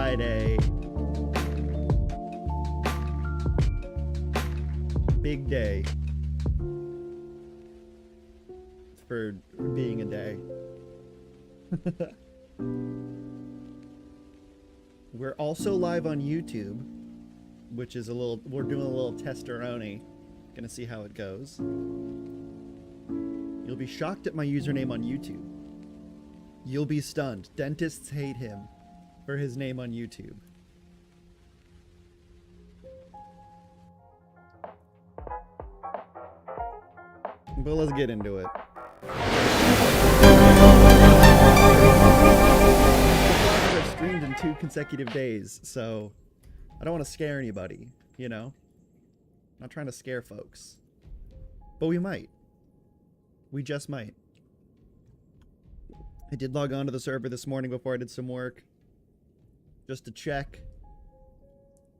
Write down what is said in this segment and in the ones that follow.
Friday. Big day. For being a day. We're also live on YouTube, which is we're doing a little testeroni. Gonna see how it goes. You'll be shocked at my username on YouTube. You'll be stunned. Dentists hate him for his name on YouTube. But let's get into it. I've streamed in 2 consecutive days, so I don't want to scare anybody, you know? I'm not trying to scare folks. But we might. We just might. I did log on to the server this morning before I did some work. Just to check.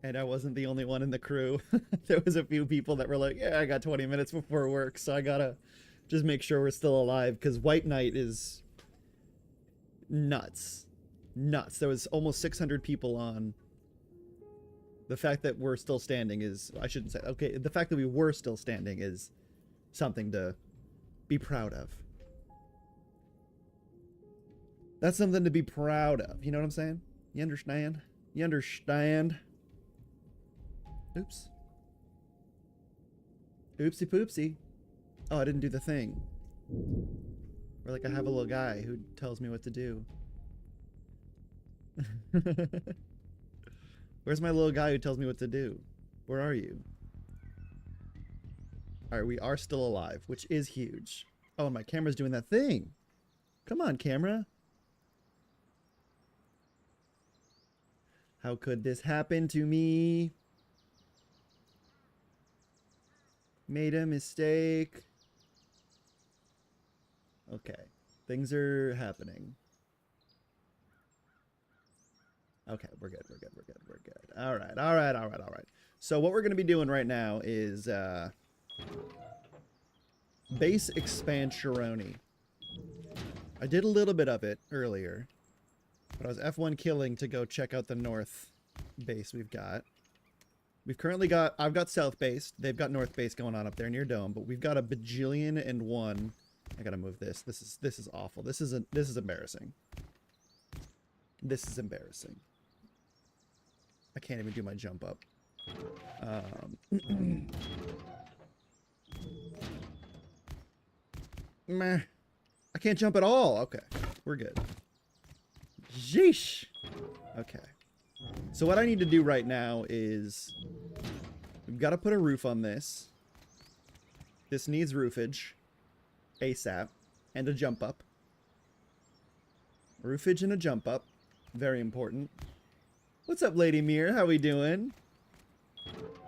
And I wasn't the only one in the crew. There was a few people that were like, yeah, I got 20 minutes before work, so I gotta just make sure we're still alive, because White Knight is nuts. Nuts. There was almost 600 people on. The fact that we're still standing is, I shouldn't say, okay, the fact that we were still standing is something to be proud of. That's something to be proud of. You know what I'm saying? You understand? You understand? Oops. Oopsie poopsie. Oh, I didn't do the thing. Or like I have a little guy who tells me what to do. Where's my little guy who tells me what to do? Where are you? Alright, we are still alive, which is huge. Oh, my camera's doing that thing. Come on, camera. How could this happen to me? Made a mistake. Okay. Things are happening. Okay, we're good, we're good, we're good, we're good. Alright, alright, alright, alright. So what we're going to be doing right now is, base expansion-roni. I did a little bit of it earlier, but I was F1 killing to go check out the north base we've got. We've currently got, I've got south base, they've got north base going on up there near Dome, but we've got a bajillion and one. I gotta move this. This is awful. This is embarrassing. This is embarrassing. I can't even do my jump up. Meh. I can't jump at all. Okay, we're good. Yeesh. Okay. So what I need to do right now is we've got to put a roof on this. This needs roofage ASAP and a jump up. Roofage and a jump up. Very important. What's up, Lady Mir? How we doing?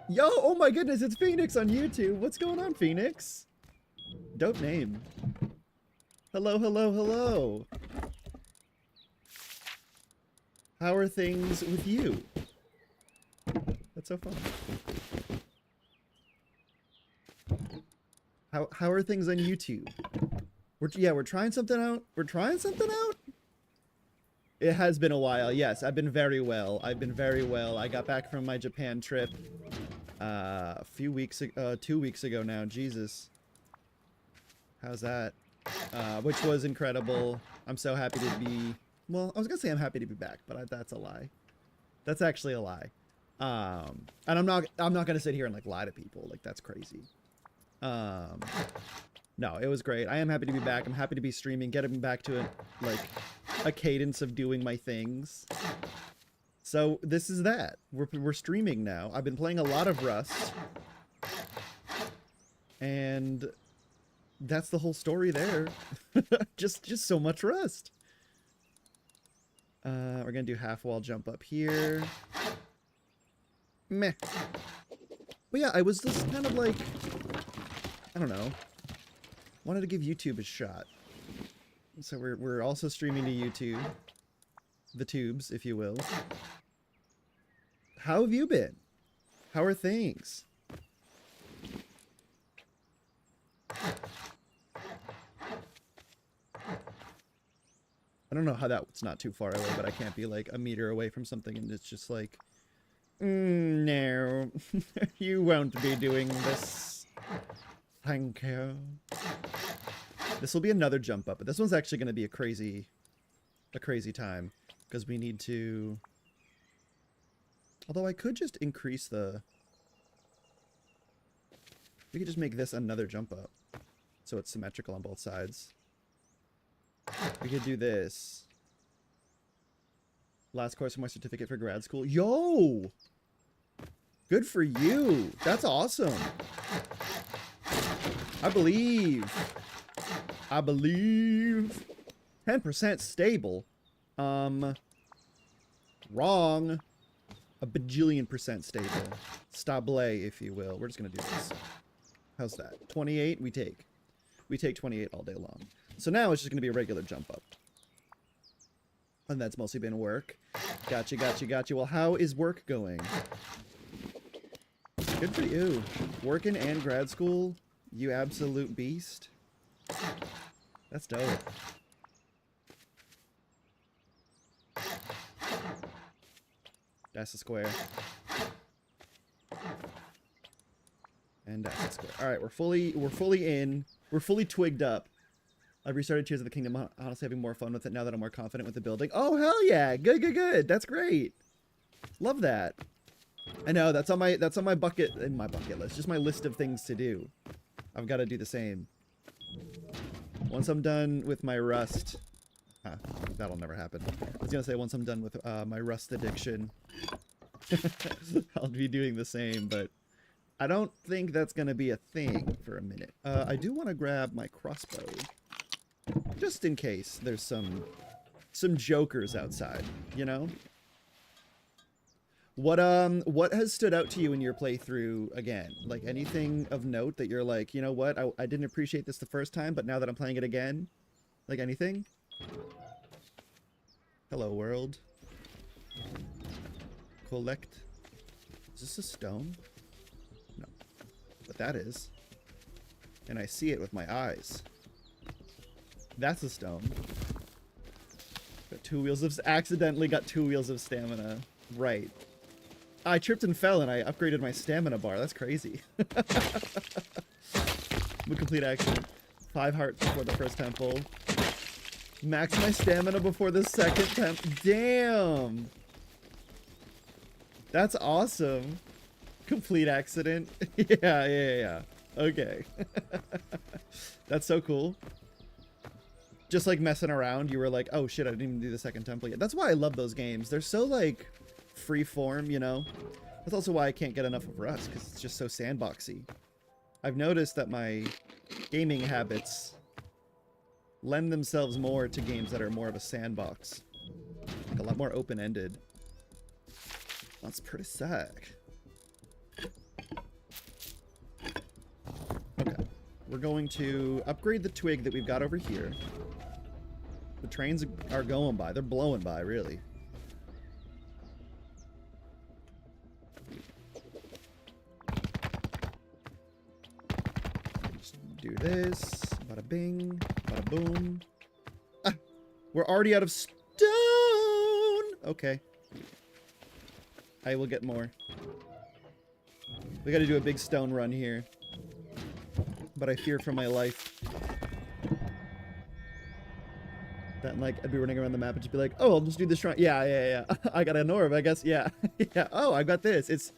Yo, oh my goodness, it's Phoenix on YouTube. What's going on, Phoenix? Dope name. Hello, hello, hello. How are things with you? That's so fun. How are things on YouTube? We're trying something out. We're trying something out. It has been a while. Yes, I've been very well. I've been very well. I got back from my Japan trip a few weeks ago, 2 weeks ago now. Jesus. How's that? Which was incredible. I'm so happy to be, well, I was gonna say I'm happy to be back, but that's a lie. That's actually a lie. And I'm not gonna sit here and like lie to people. Like, that's crazy. No, it was great. I am happy to be back. I'm happy to be streaming, getting back to a cadence of doing my things. So this is that. We're streaming now. I've been playing a lot of Rust. And that's the whole story there. just so much Rust. We're gonna do half wall jump up here. Meh. But yeah, I was just kind of like, I don't know. Wanted to give YouTube a shot. So we're also streaming to YouTube. The tubes, if you will. How have you been? How are things? I don't know how that's not too far away, but I can't be like a meter away from something and it's just like, no, you won't be doing this. Thank you. This will be another jump up, but this one's actually going to be a crazy time because we need to. Although I could just increase the. We could just make this another jump up, so it's symmetrical on both sides. We could do this. Last course for my certificate for grad school. Yo! Good for you. That's awesome. I believe. 10% stable. Wrong. A bajillion% stable. Stable, if you will. We're just going to do this. How's that? 28, we take. We take 28 all day long. So now it's just going to be a regular jump up. And that's mostly been work. Gotcha, gotcha, gotcha. Well, how is work going? Good for you. Working and grad school, you absolute beast. That's dope. That's a square. And that's a square. Alright, we're fully in. We're fully twigged up. I've restarted Tears of the Kingdom, honestly having more fun with it now that I'm more confident with the building. Oh, hell yeah. Good, good, good. That's great. Love that. I know, that's on my bucket list. Just my list of things to do. I've got to do the same. Once I'm done with my Rust... that'll never happen. I was going to say once I'm done with my Rust addiction, I'll be doing the same, but I don't think that's going to be a thing for a minute. I do want to grab my crossbow. Just in case there's some jokers outside, you know? What has stood out to you in your playthrough again? Like anything of note that you're like, you know what, I didn't appreciate this the first time, but now that I'm playing it again? Like anything? Hello, world. Collect. Is this a stone? No. But that is. And I see it with my eyes. That's a stone. Got 2 wheels of... Accidentally got 2 wheels of stamina. Right. I tripped and fell and I upgraded my stamina bar. That's crazy. We complete action. 5 hearts before the first temple. Max my stamina before the second temple. Damn. That's awesome. Complete accident. Yeah. Okay. That's so cool. Just like messing around, you were like, oh shit, I didn't even do the second temple yet. That's why I love those games. They're so like free form, you know? That's also why I can't get enough of Rust, because it's just so sandboxy. I've noticed that my gaming habits lend themselves more to games that are more of a sandbox. Like a lot more open-ended. That's pretty sick. Okay. We're going to upgrade the twig that we've got over here. The trains are going by. They're blowing by, really. Just do this. Bada bing. Bada boom. Ah! We're already out of stone! Okay. I will get more. We gotta do a big stone run here. But I fear for my life. That, like, I'd be running around the map and just be like, oh, I'll just do this shrine. Yeah. I got an orb, I guess. Yeah. Yeah. Oh, I got this. It's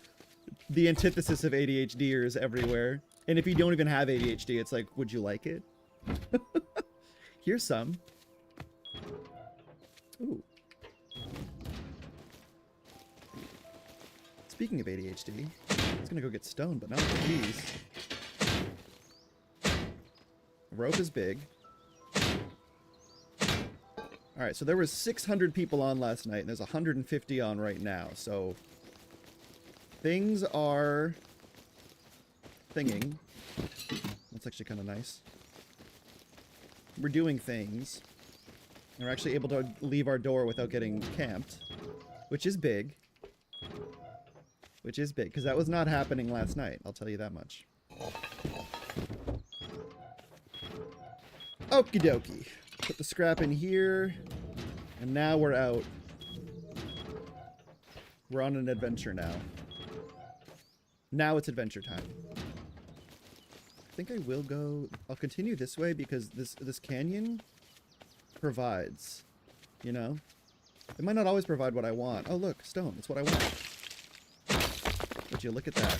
the antithesis of ADHDers everywhere. And if you don't even have ADHD, it's like, would you like it? Here's some. Ooh. Speaking of ADHD, I was gonna go get stoned, but not with these. Rope is big. Alright, so there was 600 people on last night, and there's 150 on right now, so... Things are... thinging. That's actually kind of nice. We're doing things. And we're actually able to leave our door without getting camped. Which is big. Which is big, because that was not happening last night, I'll tell you that much. Okie dokie. Put the scrap in here. And now we're out. We're on an adventure now. Now it's adventure time. I think I will go... I'll continue this way because this canyon provides, you know? It might not always provide what I want. Oh, look, stone. That's what I want. Would you look at that?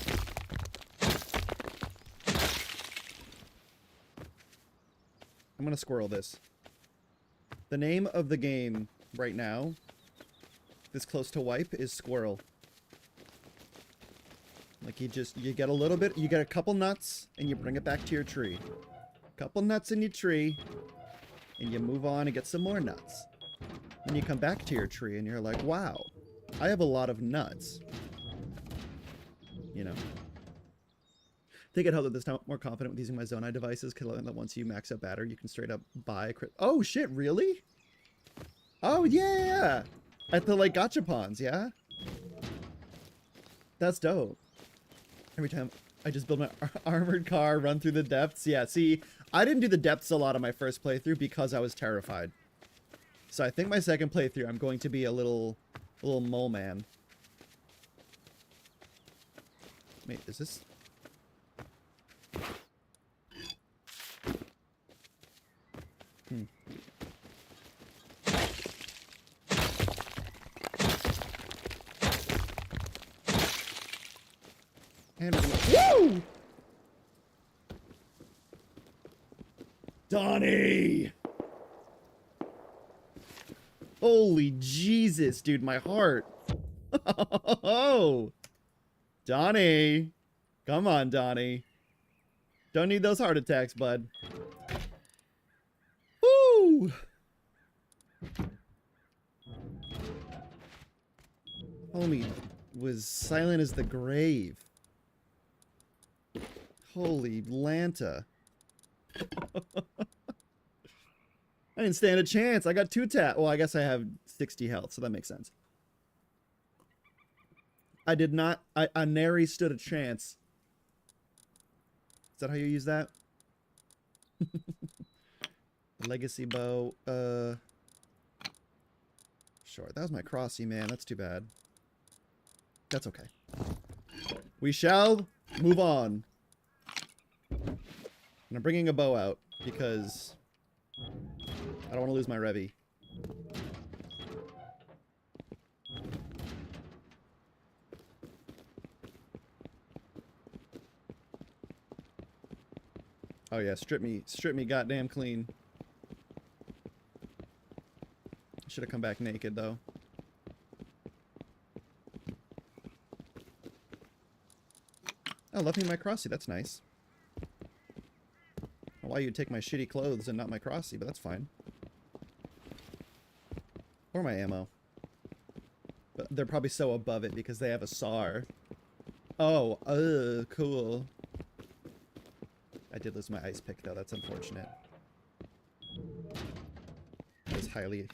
I'm gonna squirrel this. The name of the game right now, this close to wipe, is squirrel. Like you get a little bit, you get a couple nuts, and you bring it back to your tree. Couple nuts in your tree, and you move on and get some more nuts. Then you come back to your tree, and you're like, wow, I have a lot of nuts. You know. I think it helped that this time I'm more confident with using my Zonai devices, because I learned that once you max out battery, you can straight up buy a crit. Oh shit, really? Oh yeah! At the like gachapons, yeah? That's dope. Every time I just build my armored car, run through the depths. Yeah, see, I didn't do the depths a lot on my first playthrough because I was terrified. So I think my second playthrough, I'm going to be a little mole man. Wait, is this... And woo! Donnie! Holy Jesus, dude, my heart. Oh, Donnie. Come on, Donnie. Don't need those heart attacks, bud. Woo! Homie was silent as the grave. Holy Lanta. I didn't stand a chance. I got 2 tap. Well, I guess I have 60 health, so that makes sense. I did not. I nary stood a chance. Is that how you use that? Legacy bow. Sure. That was my crossy, man. That's too bad. That's okay. We shall move on. And I'm bringing a bow out because I don't want to lose my Revy. Oh yeah, strip me goddamn clean. Should have come back naked though. Oh, left me my crossy, that's nice. Why you'd take my shitty clothes and not my crossy, but that's fine. Or my ammo. But they're probably so above it because they have a SAR. Oh, cool. I did lose my ice pick though, that's unfortunate. It was highly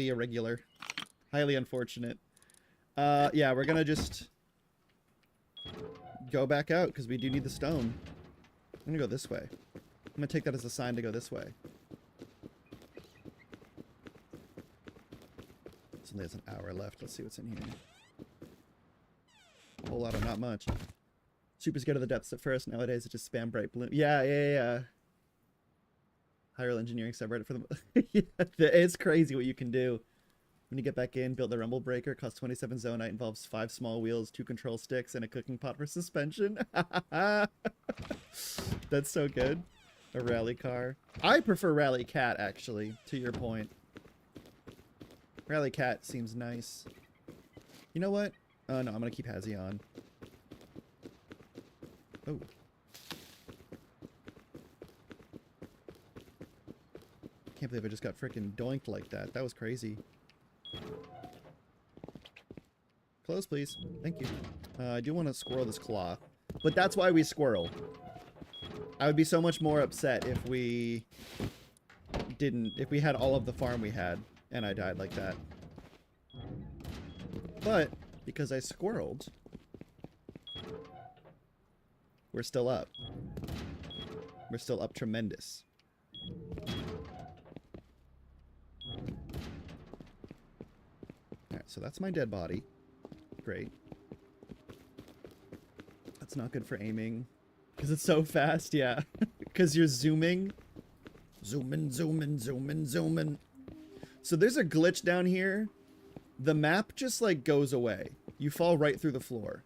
irregular. Highly unfortunate. Yeah, we're gonna just go back out because we do need the stone. I'm gonna go this way. I'm gonna take that as a sign to go this way. So there's an hour left. Let's see what's in here. A whole lot of not much. Super scared of the depths at first. Nowadays it's just spam bright bloom. Yeah. Hyrule engineering subreddit for the... Yeah, it's crazy what you can do. When you get back in, build the rumble breaker. Costs 27 zonite. Involves 5 small wheels, 2 control sticks, and a cooking pot for suspension. That's so good. A rally car. I prefer rally cat, actually, to your point. Rally cat seems nice. You know what? Oh, no, I'm going to keep Hazzy on. Oh. Can't believe I just got frickin' doinked like that. That was crazy. Close, please. Thank you. I do want to squirrel this claw. But that's why we squirrel. I would be so much more upset if we didn't, if we had all of the farm we had and I died like that. But because I squirreled, we're still up. We're still up tremendous. so that's my dead body. Great. That's not good for aiming. Because it's so fast, yeah. Because you're zooming. Zooming, zooming, zooming, zooming. So there's a glitch down here. The map just, like, goes away. You fall right through the floor.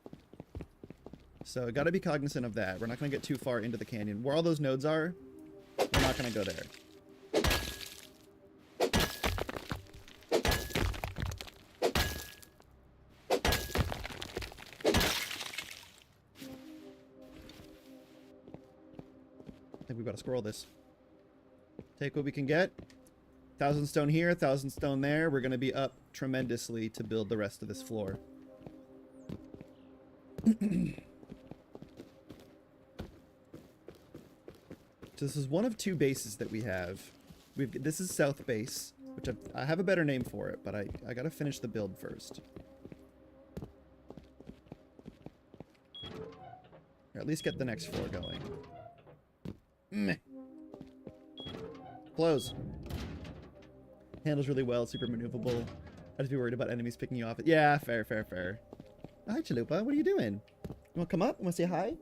So, gotta be cognizant of that. We're not gonna get too far into the canyon. Where all those nodes are, we're not gonna go there. I think we've got to scroll this. Take what we can get. 1,000 stone here, 1,000 stone there. We're going to be up tremendously to build the rest of this floor. So this is one of two bases that we have. This is South Base, which I have a better name for it, but I got to finish the build first. Or at least get the next floor going. Meh. Close. Handles really well, super maneuverable. I'd just be worried about enemies picking you off. Yeah, fair, fair, fair. Hi, Chalupa. What are you doing? You want to come up? You want to say hi?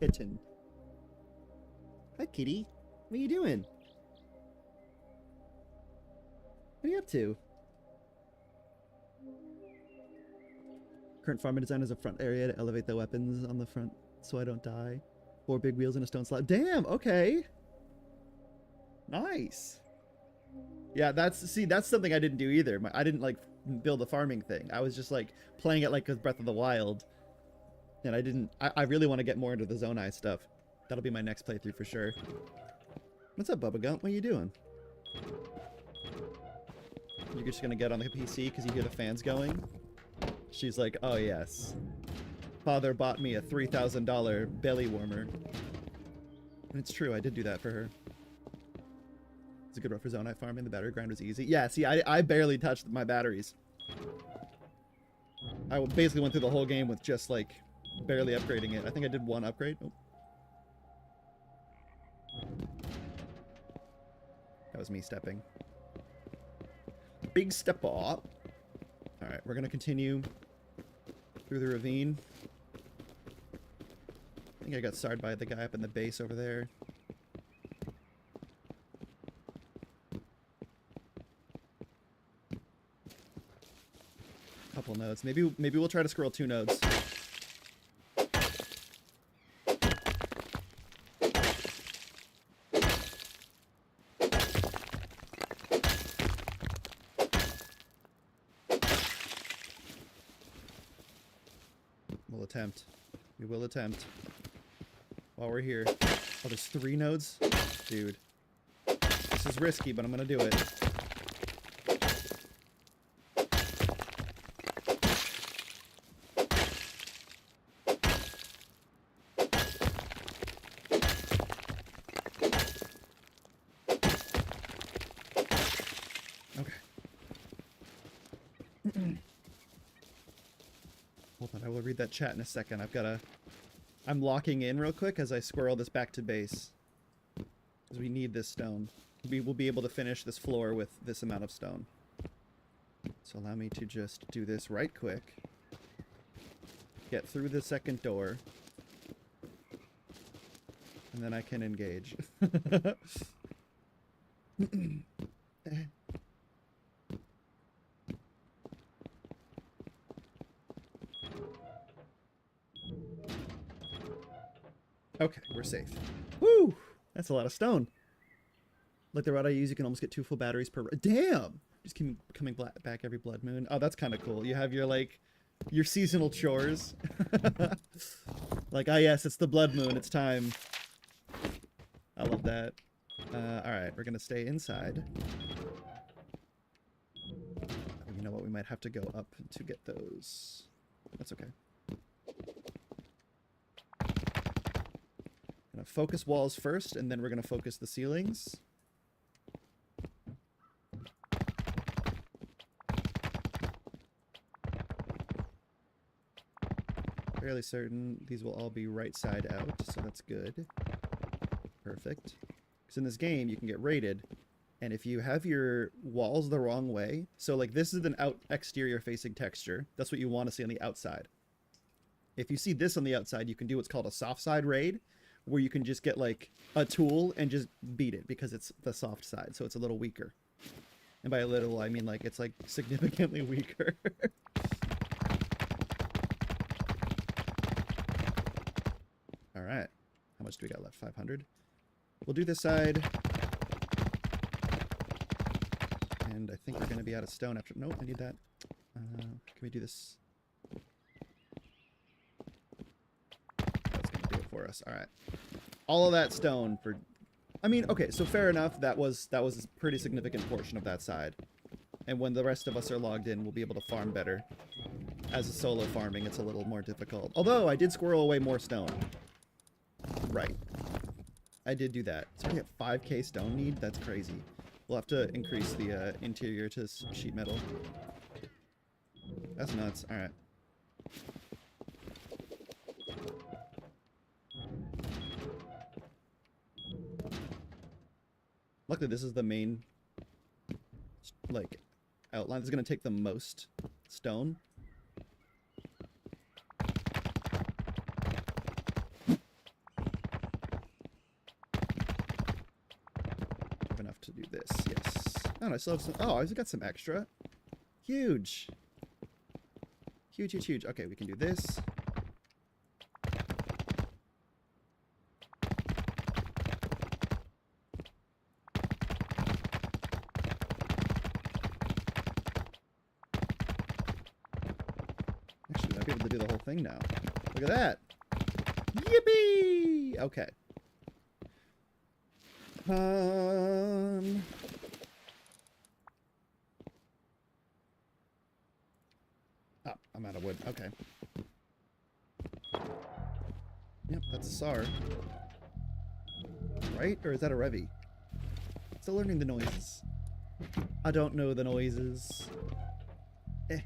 Kitten. Hi, kitty. What are you doing? What are you up to? Current farming design is a front area to elevate the weapons on the front so I don't die. 4 big wheels and a stone slab. Damn, okay. Nice. Yeah, that's something I didn't do either. I didn't, like, build a farming thing. I was just, like, playing it like Breath of the Wild. And I really want to get more into the Zonai stuff. That'll be my next playthrough for sure. What's up, Bubba Gump? What are you doing? You're just gonna get on the PC because you hear the fans going? She's like, oh yes. Father bought me a $3,000 belly warmer. And it's true, I did do that for her. It's a good run for Zonai farming. The battery grind was easy. Yeah, see, I barely touched my batteries. I basically went through the whole game with just, like, barely upgrading it. I think I did one upgrade. Oh. That was me stepping. Big step up. Alright, we're gonna continue through the ravine. I think I got starred by the guy up in the base over there. Couple nodes. Maybe we'll try to scroll 2 nodes. We'll attempt. We will attempt. While we're here. Oh, there's 3 nodes? Dude. This is risky, but I'm gonna do it. Okay. Hold on, I will read that chat in a second. I'm locking in real quick as I squirrel this back to base. Because we need this stone. We will be able to finish this floor with this amount of stone. So allow me to just do this right quick. Get through the second door. And then I can engage. Okay, we're safe. Woo! That's a lot of stone. Like the rod I use, you can almost get 2 full batteries per... Damn! Just keep coming back every blood moon. Oh, that's kind of cool. You have your, like, your seasonal chores. Like, ah, yes, it's the blood moon. It's time. I love that. Alright, we're gonna stay inside. You know what? We might have to go up to get those. That's okay. Gonna focus walls first, and then we're gonna focus the ceilings. Fairly certain these will all be right side out, so that's good. Perfect. Because in this game, you can get raided And if you have your walls the wrong way, so like this is an exterior facing texture. That's what you want to see on the outside. If you see this on the outside, you can do what's called a soft side raid, where you can just get like a tool and just beat it because it's the soft side, so it's a little weaker. And by a little, I mean like it's like significantly weaker. All right. How much do we got left? 500. We'll do this side. And I think we're going to be out of stone after... Nope, I need that. Can we do this? That's going to do it for us. All right. All of that stone for... I mean, okay, so fair enough. That was a pretty significant portion of that side. And when the rest of us are logged in, we'll be able to farm better. As a solo farming, it's a little more difficult. Although, I did squirrel away more stone. Right. I did do that. So we have 5k stone need? That's crazy. We'll have to increase the interior to sheet metal. That's nuts. Alright. Luckily, this is the main, like, outline. This is going to take the most stone. Enough to do this, yes. Oh, I still have some. Oh, I've got some extra. Huge. Huge, huge, huge. Okay, we can do this. Actually, we might be able to do the whole thing now. Look at that. Yippee! Okay. Oh, I'm out of wood. Okay. Yep, that's a SAR. Right? Or is that a Revy? Still learning the noises. I don't know the noises. Eh.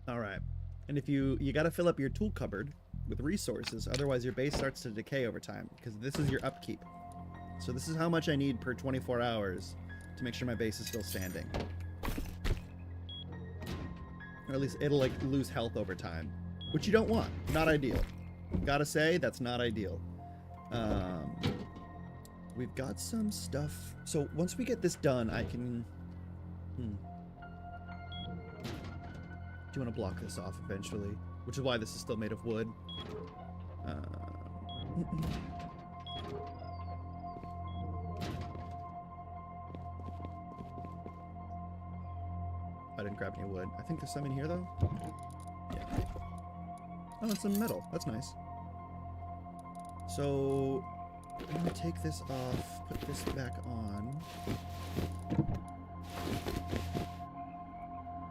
Alright. And if you gotta fill up your tool cupboard with resources, otherwise your base starts to decay over time, because this is your upkeep. So this is how much I need per 24 hours to make sure my base is still standing. Or at least it'll like lose health over time, which you don't want. Not ideal. Gotta say, that's not ideal. We've got some stuff. So once we get this done, I can... Do you want to block this off eventually? Which is why this is still made of wood. I didn't grab any wood. I think there's some in here, though. Yeah. Oh, it's some metal. That's nice. So, I'm going to take this off, put this back on.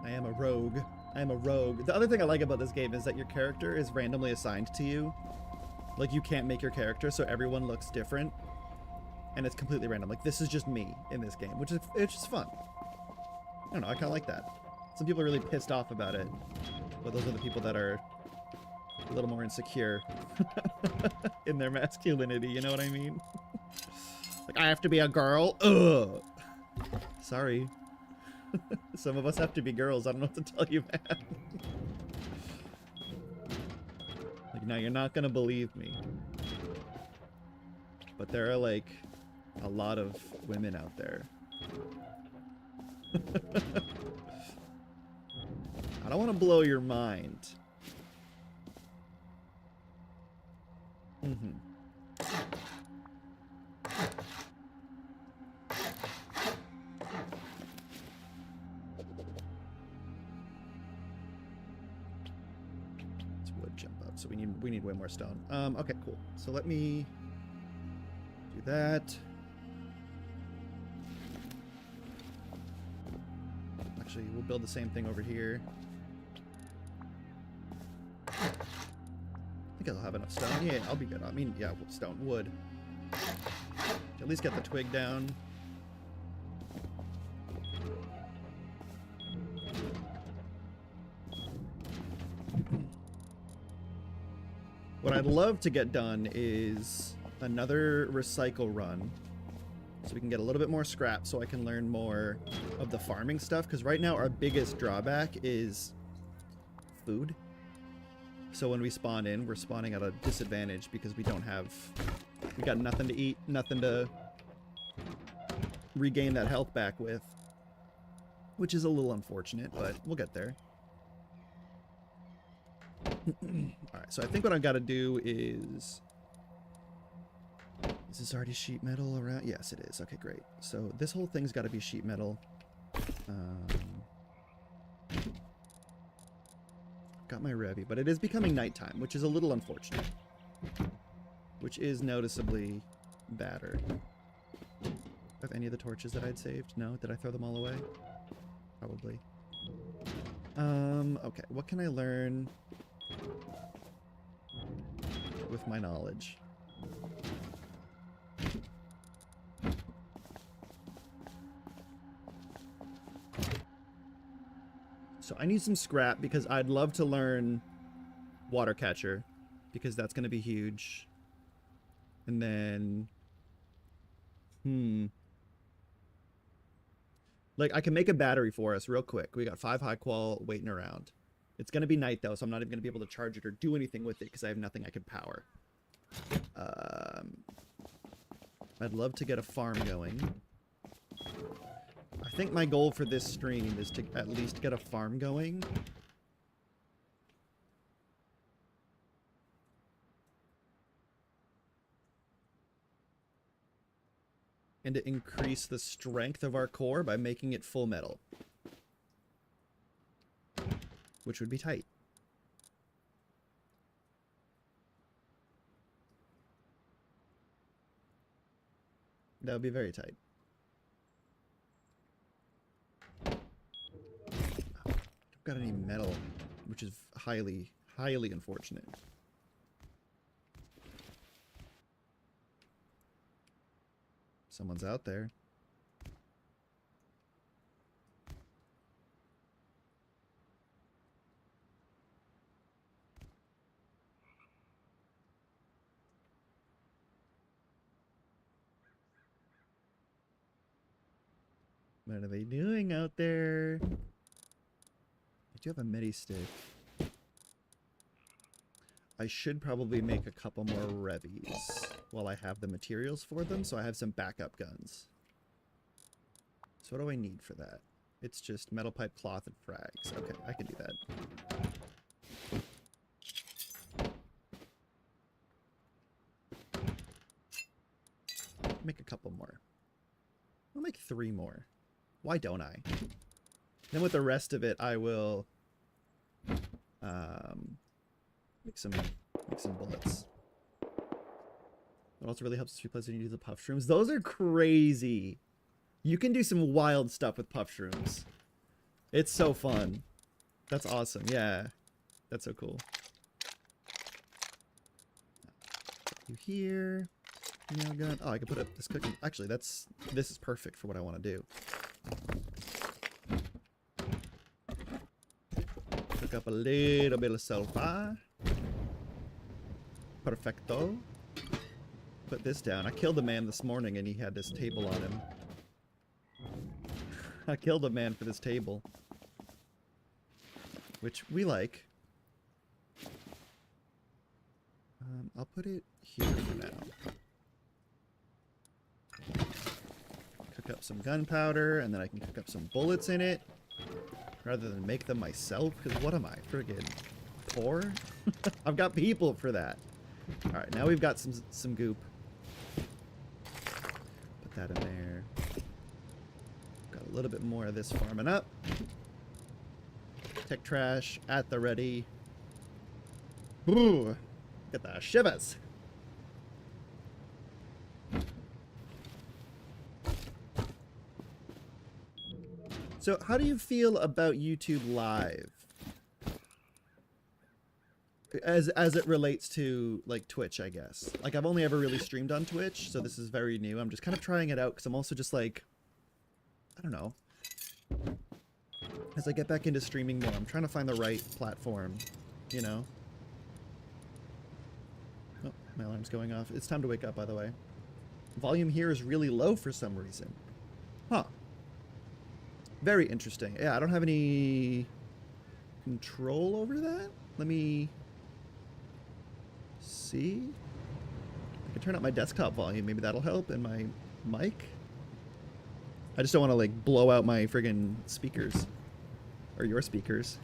I am a rogue. I am a rogue. The other thing I like about this game is that your character is randomly assigned to you. Like, you can't make your character, so everyone looks different. And it's completely random. Like, this is just me in this game, which is, it's just fun. I don't know, I kind of like that. Some people are really pissed off about it. But those are the people that are a little more insecure in their masculinity, you know what I mean? Like, I have to be a girl? Ugh! Sorry. Some of us have to be girls. I don't know what to tell you, man. Like, now you're not gonna believe me. But there are, like, a lot of women out there. I don't want to blow your mind. Wood jump up, so we need way more stone. Okay, cool. So let me do that. Actually, we'll build the same thing over here. I think I'll have enough stone. Yeah, I'll be good. I mean, yeah, stone, wood. At least get the twig down. What I'd love to get done is another recycle run so we can get a little bit more scrap so I can learn more of the farming stuff, because right now our biggest drawback is food. So when we spawn in, we're spawning at a disadvantage because we got nothing to eat, nothing to regain that health back with, which is a little unfortunate, but we'll get there. Alright, so I think what I've got to do is this already sheet metal around? Yes, it is. Okay, great. So this whole thing's got to be sheet metal. Got my Revy, but it is becoming nighttime, which is a little unfortunate. Which is noticeably badder. Have any of the torches that I'd saved? No? Did I throw them all away? Probably. Okay, what can I learn with my knowledge? So I need some scrap because I'd love to learn water catcher because that's going to be huge. And then, like, I can make a battery for us real quick. We got 5 high qual waiting around. It's going to be night, though, so I'm not even going to be able to charge it or do anything with it because I have nothing I can power. I'd love to get a farm going. I think my goal for this stream is to at least get a farm going. And to increase the strength of our core by making it full metal. Which would be tight. That would be very tight. Got any metal, which is highly unfortunate. Someone's out there. What are they doing out there? I do have a medi stick. I should probably make a couple more Revies while I have the materials for them, so I have some backup guns. So what do I need for that? It's just metal pipe, cloth, and frags. Okay, I can do that. Make a couple more. I'll make 3 more. Why don't I? Then with the rest of it, I will make some bullets. What also really helps is replace when you use the puff shrooms. Those are crazy. You can do some wild stuff with puff shrooms. It's so fun. That's awesome. Yeah, that's so cool. You here? Nail gun. Oh, I can put up this cooking. Actually, this is perfect for what I want to do. Cook up a little bit of sulfur. Perfecto. Put this down. I killed a man this morning and he had this table on him. I killed a man for this table. Which we like. I'll put it here for now. Cook up some gunpowder, and then I can cook up some bullets in it. Rather than make them myself, because what am I, friggin' poor? I've got people for that. Alright, now we've got some goop. Put that in there. Got a little bit more of this farming up. Tech trash at the ready. Ooh, get the shivers. So how do you feel about YouTube Live? As it relates to, like, Twitch, I guess. Like, I've only ever really streamed on Twitch, so this is very new. I'm just kind of trying it out, because I'm also just, like, I don't know. As I get back into streaming more, I'm trying to find the right platform, you know? My alarm's going off. It's time to wake up, by the way. Volume here is really low for some reason. Huh. Very interesting. Yeah, I don't have any control over that. Let me see. I can turn up my desktop volume. Maybe that'll help. And my mic. I just don't want to like blow out my friggin' speakers. Or your speakers.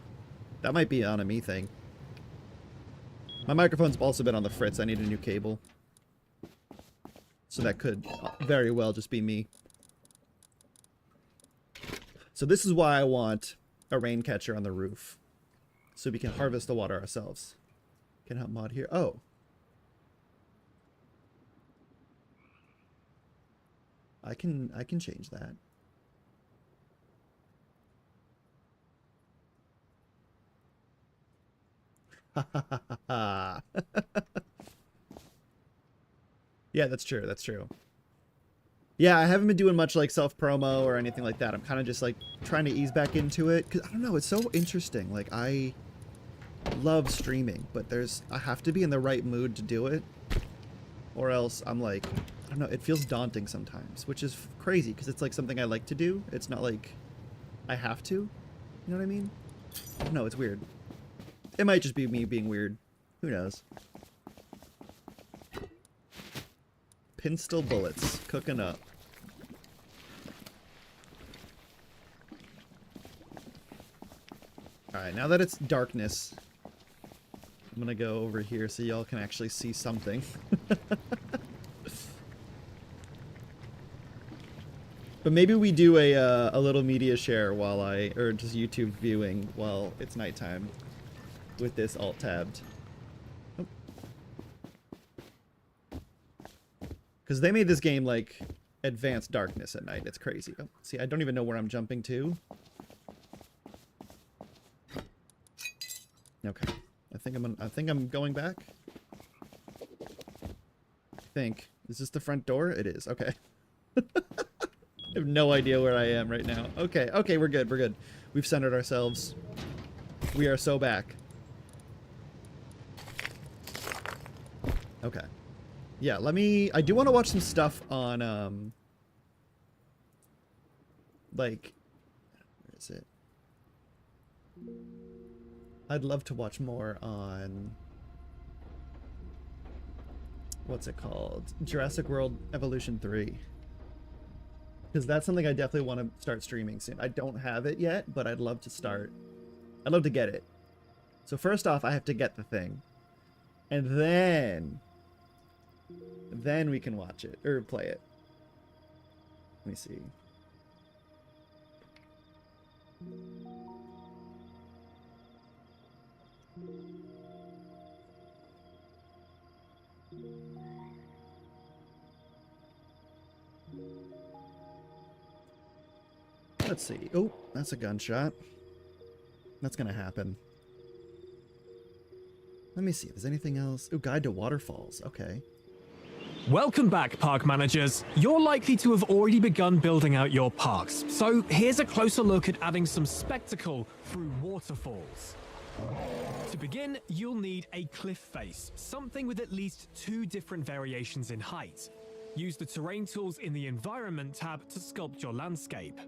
That might be on a me thing. My microphone's also been on the fritz. I need a new cable. So that could very well just be me. So this is why I want a rain catcher on the roof. So we can harvest the water ourselves. Can help mod here. Oh. I can change that. Yeah, that's true. That's true. Yeah, I haven't been doing much like self-promo or anything like that. I'm kind of just like trying to ease back into it. Cause I don't know, it's so interesting. Like I love streaming, but I have to be in the right mood to do it. Or else I'm like, I don't know, it feels daunting sometimes, which is crazy because it's like something I like to do. It's not like I have to. You know what I mean? I don't know, it's weird. It might just be me being weird. Who knows? Pistol bullets cooking up. Alright, now that it's darkness, I'm gonna go over here so y'all can actually see something. But maybe we do a little media share while or just YouTube viewing while it's nighttime with this alt tabbed. Because they made this game like advanced darkness at night. It's crazy. Oh, see, I don't even know where I'm jumping to. Okay, I think I'm going back. Is this the front door? It is. Okay. I have no idea where I am right now. Okay, okay, we're good. We're good. We've centered ourselves. We are so back. Okay. Yeah, I do want to watch some stuff on, like, where is it? I'd love to watch more on, what's it called? Jurassic World Evolution 3. Because that's something I definitely want to start streaming soon. I don't have it yet, but I'd love to start. I'd love to get it. So first off, I have to get the thing. And then we can watch it, or play it. Let me see. Let's see. Oh, that's a gunshot. That's gonna happen. Let me see if there's anything else. Oh, guide to waterfalls. Okay. Welcome back, park managers. You're likely to have already begun building out your parks, so here's a closer look at adding some spectacle through waterfalls. To begin, you'll need a cliff face, something with at least 2 different variations in height. Use the terrain tools in the Environment tab to sculpt your landscape.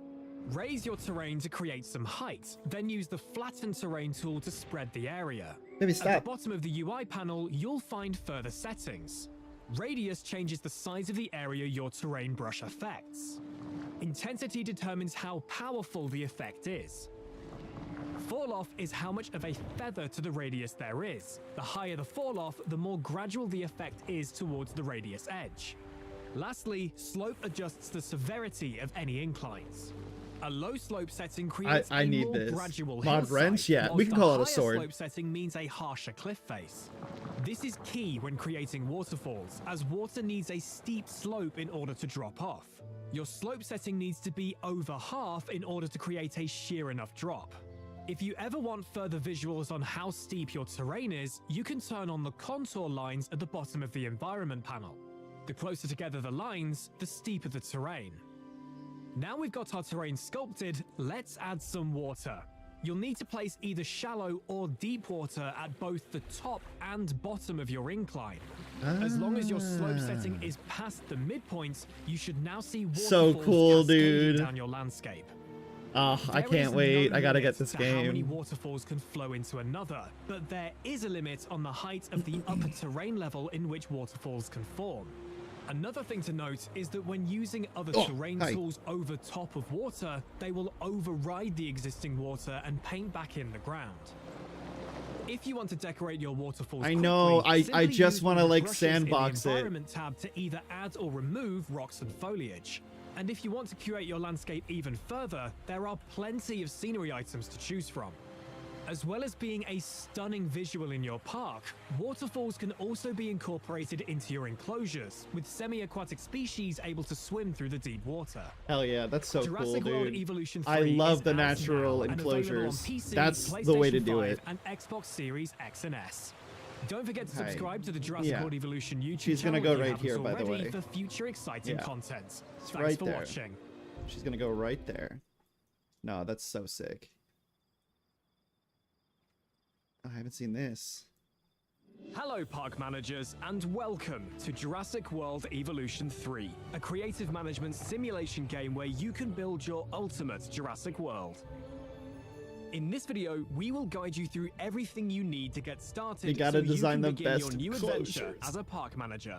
Raise your terrain to create some height, then use the Flatten Terrain tool to spread the area. Maybe stop. At the bottom of the UI panel, you'll find further settings. Radius changes the size of the area your terrain brush affects. Intensity determines how powerful the effect is. Fall off is how much of a feather to the radius there is. The higher the fall off, the more gradual the effect is towards the radius edge. Lastly, slope adjusts the severity of any inclines. A low slope setting creates a more gradual mod wrench. Yeah, we can call it a sword. Slope setting means a harsher cliff face. This is key when creating waterfalls, as water needs a steep slope in order to drop off. Your slope setting needs to be over half in order to create a sheer enough drop. If you ever want further visuals on how steep your terrain is, you can turn on the contour lines at the bottom of the environment panel. The closer together the lines, the steeper the terrain. Now we've got our terrain sculpted, let's add some water. You'll need to place either shallow or deep water at both the top and bottom of your incline. As long as your slope setting is past the midpoint, you should now see waterfalls So cool, cascading dude. down your landscape. Oh, I There can't is wait. no I gotta limit get this to how many game. waterfalls can flow into another, but there is a limit on the height of the upper terrain level in which waterfalls can form. Another thing to note is that when using other terrain hi. tools over top of water, they will override the existing water and paint back in the ground. If you want to decorate your waterfalls I know, quickly, I simply just use wanna, one of the like, brushes in the sandbox it. Environment tab to either add or remove rocks and foliage. And if you want to curate your landscape even further, there are plenty of scenery items to choose from. As well as being a stunning visual in your park, waterfalls can also be incorporated into your enclosures, with semi-aquatic species able to swim through the deep water. Hell yeah, that's so cool, Jurassic World dude. Evolution 3 I love is the out natural now and available on enclosures. PC, That's the way to PlayStation do 5, it. And Xbox Series X and S. Don't forget to Okay. subscribe to the Jurassic Yeah. World Evolution YouTube She's gonna channel go if you right haven't here, by the already way. for future exciting Yeah. content. It's Thanks right for there. watching. She's gonna go right there. No, that's so sick. I haven't seen this. Hello, park managers, and welcome to Jurassic World Evolution 3, a creative management simulation game where you can build your ultimate Jurassic World. In this video, we will guide you through everything you need to get started You gotta so design you the can begin best your new adventure enclosures. as a park manager.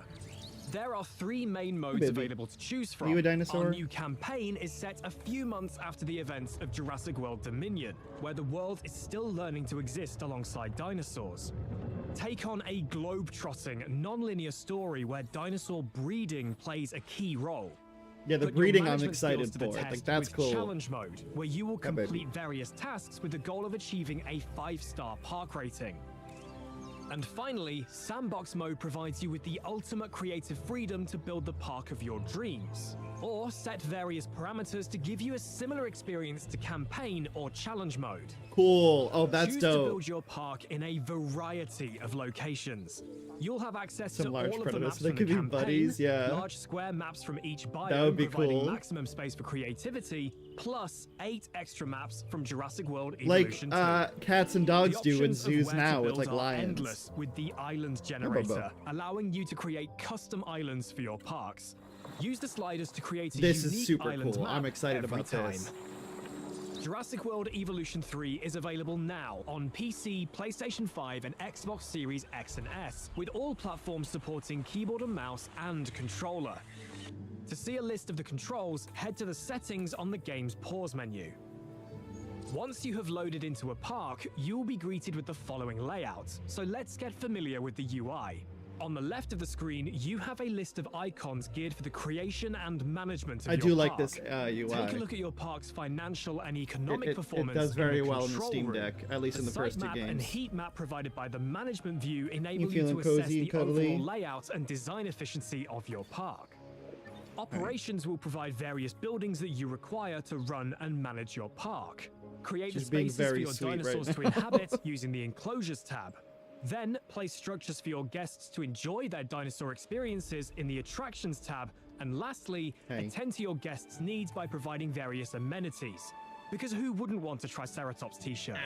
There are 3 main modes baby. available to choose from. Are you a dinosaur? Our new campaign is set a few months after the events of Jurassic World Dominion, where the world is still learning to exist alongside dinosaurs. Take on a globe-trotting, non-linear story where dinosaur breeding plays a key role. Yeah, the Put your breeding I'm management skills excited to the for. test Like, that's with cool. Challenge mode, where you will Yeah, baby. complete various tasks with the goal of achieving a 5-star park rating. And finally, Sandbox mode provides you with the ultimate creative freedom to build the park of your dreams, or set various parameters to give you a similar experience to Campaign or Challenge mode. Cool. Oh, that's Choose to dope. build your park in a variety of locations. You'll have access Some to large all of the predators. maps They from the could be campaign, buddies, yeah. large square maps from each biome, That would be providing cool. maximum space for creativity, plus 8 extra maps from Jurassic World Like, Evolution 2. cats and dogs The do in options of zoos where to now with, build like, are lions. endless with the Island Generator, allowing you to create custom islands for your parks. Use the sliders to create a This is unique super island cool. map I'm excited every about time. this. Jurassic World Evolution 3 is available now on PC, PlayStation 5, and Xbox Series X and S, with all platforms supporting keyboard and mouse and controller. To see a list of the controls, head to the settings on the game's pause menu. Once you have loaded into a park, you will be greeted with the following layout, so let's get familiar with the UI. On the left of the screen, you have a list of icons geared for the creation and management of I your do like park. this UI. Take a look at your park's financial and economic It performance. does very in the well in the control Steam room. Deck, at least in the site first 2 map and games. heat map provided by the management view enable you feeling to assess cozy and the overall cuddly? layout and design efficiency of your park. Operations will provide various buildings that you require to run and manage your park. Create She's the being spaces for very your sweet right dinosaurs to now. inhabit using the Enclosures tab. Then, place structures for your guests to enjoy their dinosaur experiences in the Attractions tab. And lastly, Hey. attend to your guests' needs by providing various amenities. Because who wouldn't want a Triceratops t-shirt?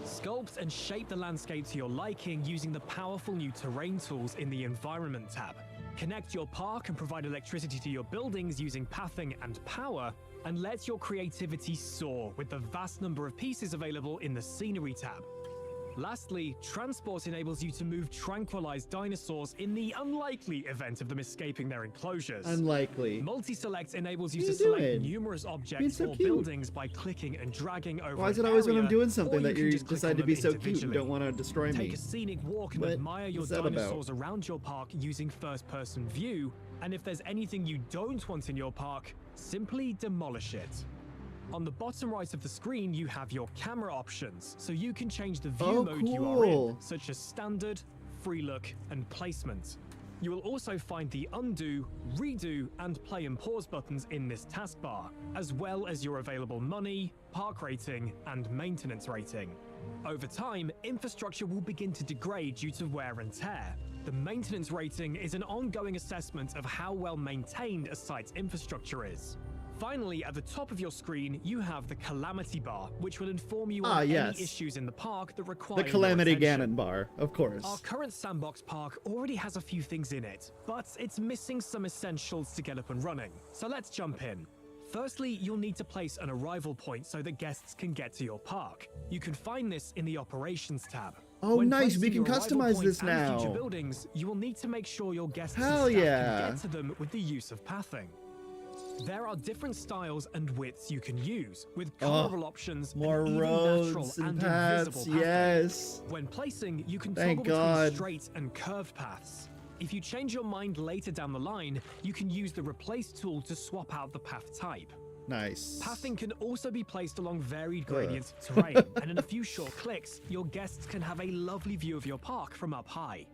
Sculpt and shape the landscape to your liking using the powerful new terrain tools in the Environment tab. Connect your park and provide electricity to your buildings using pathing and power, and let your creativity soar with the vast number of pieces available in the Scenery tab. Lastly, transport enables you to move tranquilized dinosaurs in the unlikely event of them escaping their enclosures. Unlikely. Multi-select enables you What to are you select doing? numerous objects so or cute. buildings by clicking and dragging over Why is an it always when I'm area, doing or something that can you just click decide on to be them so cute and individually. don't want to destroy Take me? a scenic walk and What admire your is that about? dinosaurs around your park using first-person view, and if there's anything you don't want in your park, simply demolish it. On the bottom right of the screen, you have your camera options, so you can change the view Oh, mode you are in, cool. such as standard, free look, and placement. You will also find the undo, redo, and play and pause buttons in this taskbar, as well as your available money, park rating, and maintenance rating. Over time, infrastructure will begin to degrade due to wear and tear. The maintenance rating is an ongoing assessment of how well maintained a site's infrastructure is. Finally, at the top of your screen, you have the Calamity Bar, which will inform you Ah, of yes. any issues in the park that require The your Calamity attention. Ganon bar, of course. Our current sandbox park already has a few things in it, but it's missing some essentials to get up and running. So let's jump in. Firstly, you'll need to place an arrival point so that guests can get to your park. You can find this in the Operations tab. Oh, When nice. We placing can your arrival customize point this and now. Future buildings, you will need to make sure your guests Hell and staff yeah. can get to them with the use of pathing. There are different styles and widths you can use, with colorable options More and even natural roads and and paths. invisible pathing. Yes. When placing, you can Thank toggle God. between straight and curved paths. If you change your mind later down the line, you can use the Replace tool to swap out the path type. Nice. Pathing can also be placed along varied gradients of terrain, and in a few short clicks, your guests can have a lovely view of your park from up high.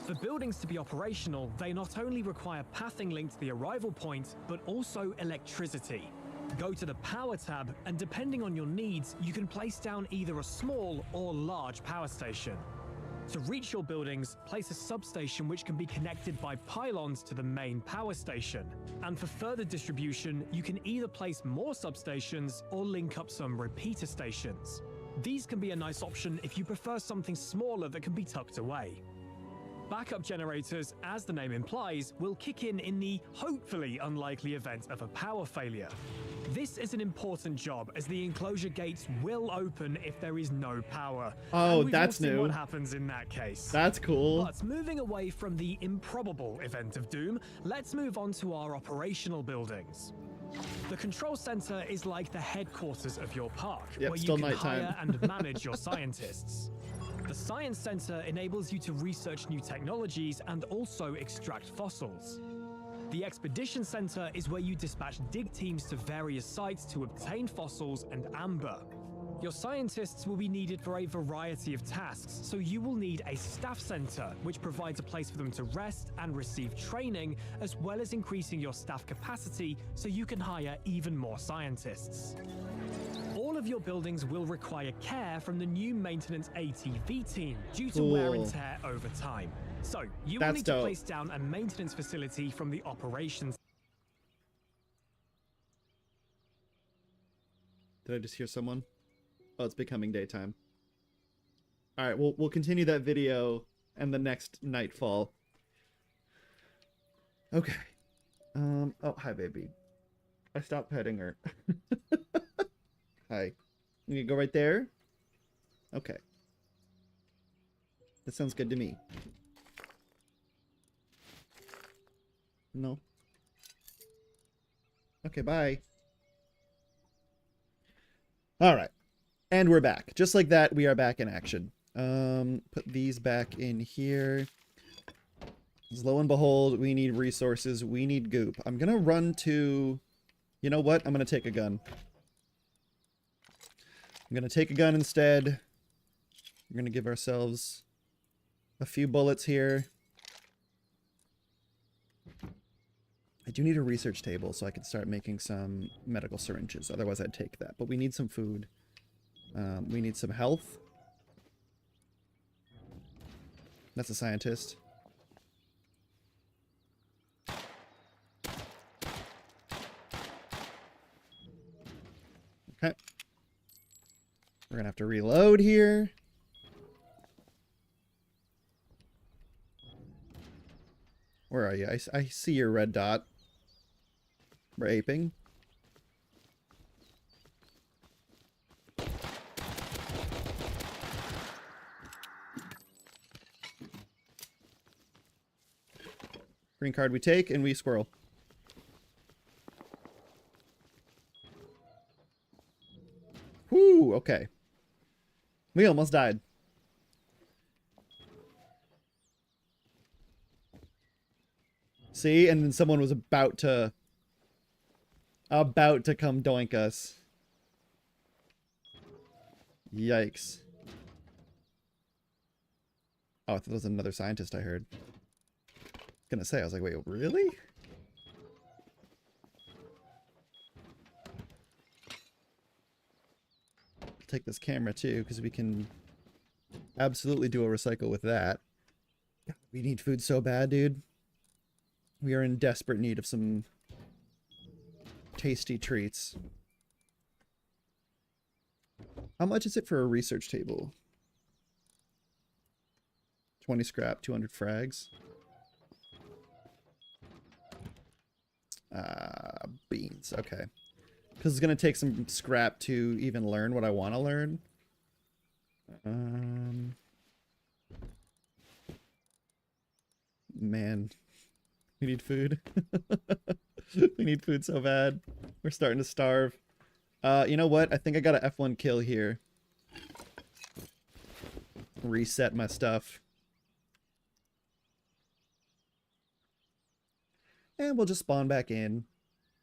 For buildings to be operational, they not only require pathing linked to the arrival point, but also electricity. Go to the Power tab, and depending on your needs, you can place down either a small or large power station. To reach your buildings, place a substation which can be connected by pylons to the main power station. And for further distribution, you can either place more substations or link up some repeater stations. These can be a nice option if you prefer something smaller that can be tucked away. Backup generators, as the name implies, will kick in the hopefully unlikely event of a power failure. This is an important job as the enclosure gates will open if there is no power. Oh, And we've that's all seen new. what happens in that case. That's cool. But moving away from the improbable event of doom, let's move on to our operational buildings. The control center is like the headquarters of your park, Yep, where you still can nighttime. hire and manage your scientists. The Science Center enables you to research new technologies and also extract fossils. The Expedition Center is where you dispatch dig teams to various sites to obtain fossils and amber. Your scientists will be needed for a variety of tasks, so you will need a staff center, which provides a place for them to rest and receive training, as well as increasing your staff capacity so you can hire even more scientists. All of your buildings will require care from the new maintenance ATV team due to wear and Cool. tear over time. So, you will That's need dope. to place down a maintenance facility from the operations. Did I just hear someone? Oh, it's becoming daytime. All right, we'll continue that video and the next nightfall. Okay. Oh, hi, baby. I stopped petting her. Hi. You go right there? Okay. That sounds good to me. No. Okay, bye. All right. And we're back. Just like that, we are back in action. Put these back in here. 'Cause lo and behold, we need resources. We need goop. I'm going to run to... You know what? I'm going to take a gun. I'm going to take a gun instead. We're going to give ourselves a few bullets here. I do need a research table so I can start making some medical syringes. Otherwise, I'd take that. But we need some food. We need some health. That's a scientist. Okay. We're gonna have to reload here. Where are you? I see your red dot. We're aping. Green card we take, and we squirrel. Whoo, okay. We almost died. See, and then someone was about to come doink us. Yikes. Oh, I thought it was another scientist I heard. Gonna say, I was like, wait, really? Take this camera too, because we can absolutely do a recycle with that. We need food so bad, dude. We are in desperate need of some tasty treats. How much is it for a research table? 20 scrap, 200 frags. Beans. Okay. Because it's going to take some scrap to even learn what I want to learn. Man. We need food. We need food so bad. We're starting to starve. You know what? I think I got an F1 kill here. Reset my stuff. And we'll just spawn back in.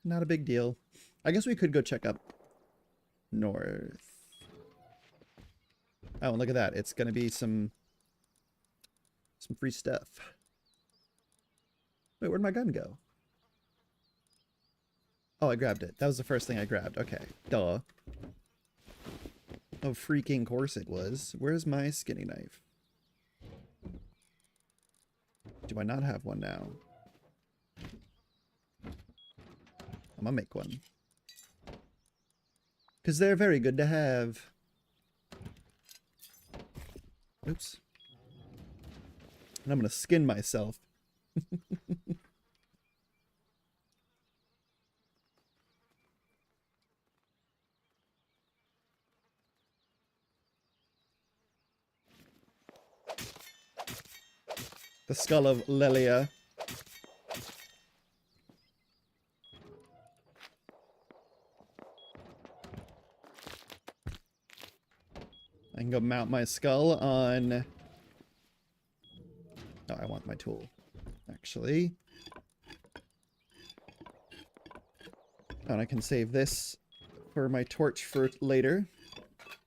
Not a big deal. I guess we could go check up north. Oh, and look at that. It's going to be some free stuff. Wait, where'd my gun go? Oh, I grabbed it. That was the first thing I grabbed. Okay. Duh. Oh, freaking course it was. Where's my skinny knife? Do I not have one now? I'm gonna make one. Because they're very good to have. Oops. And I'm gonna skin myself. The skull of Lelia. I can go mount my skull on... Oh, I want my tool, actually. And I can save this for my torch for later.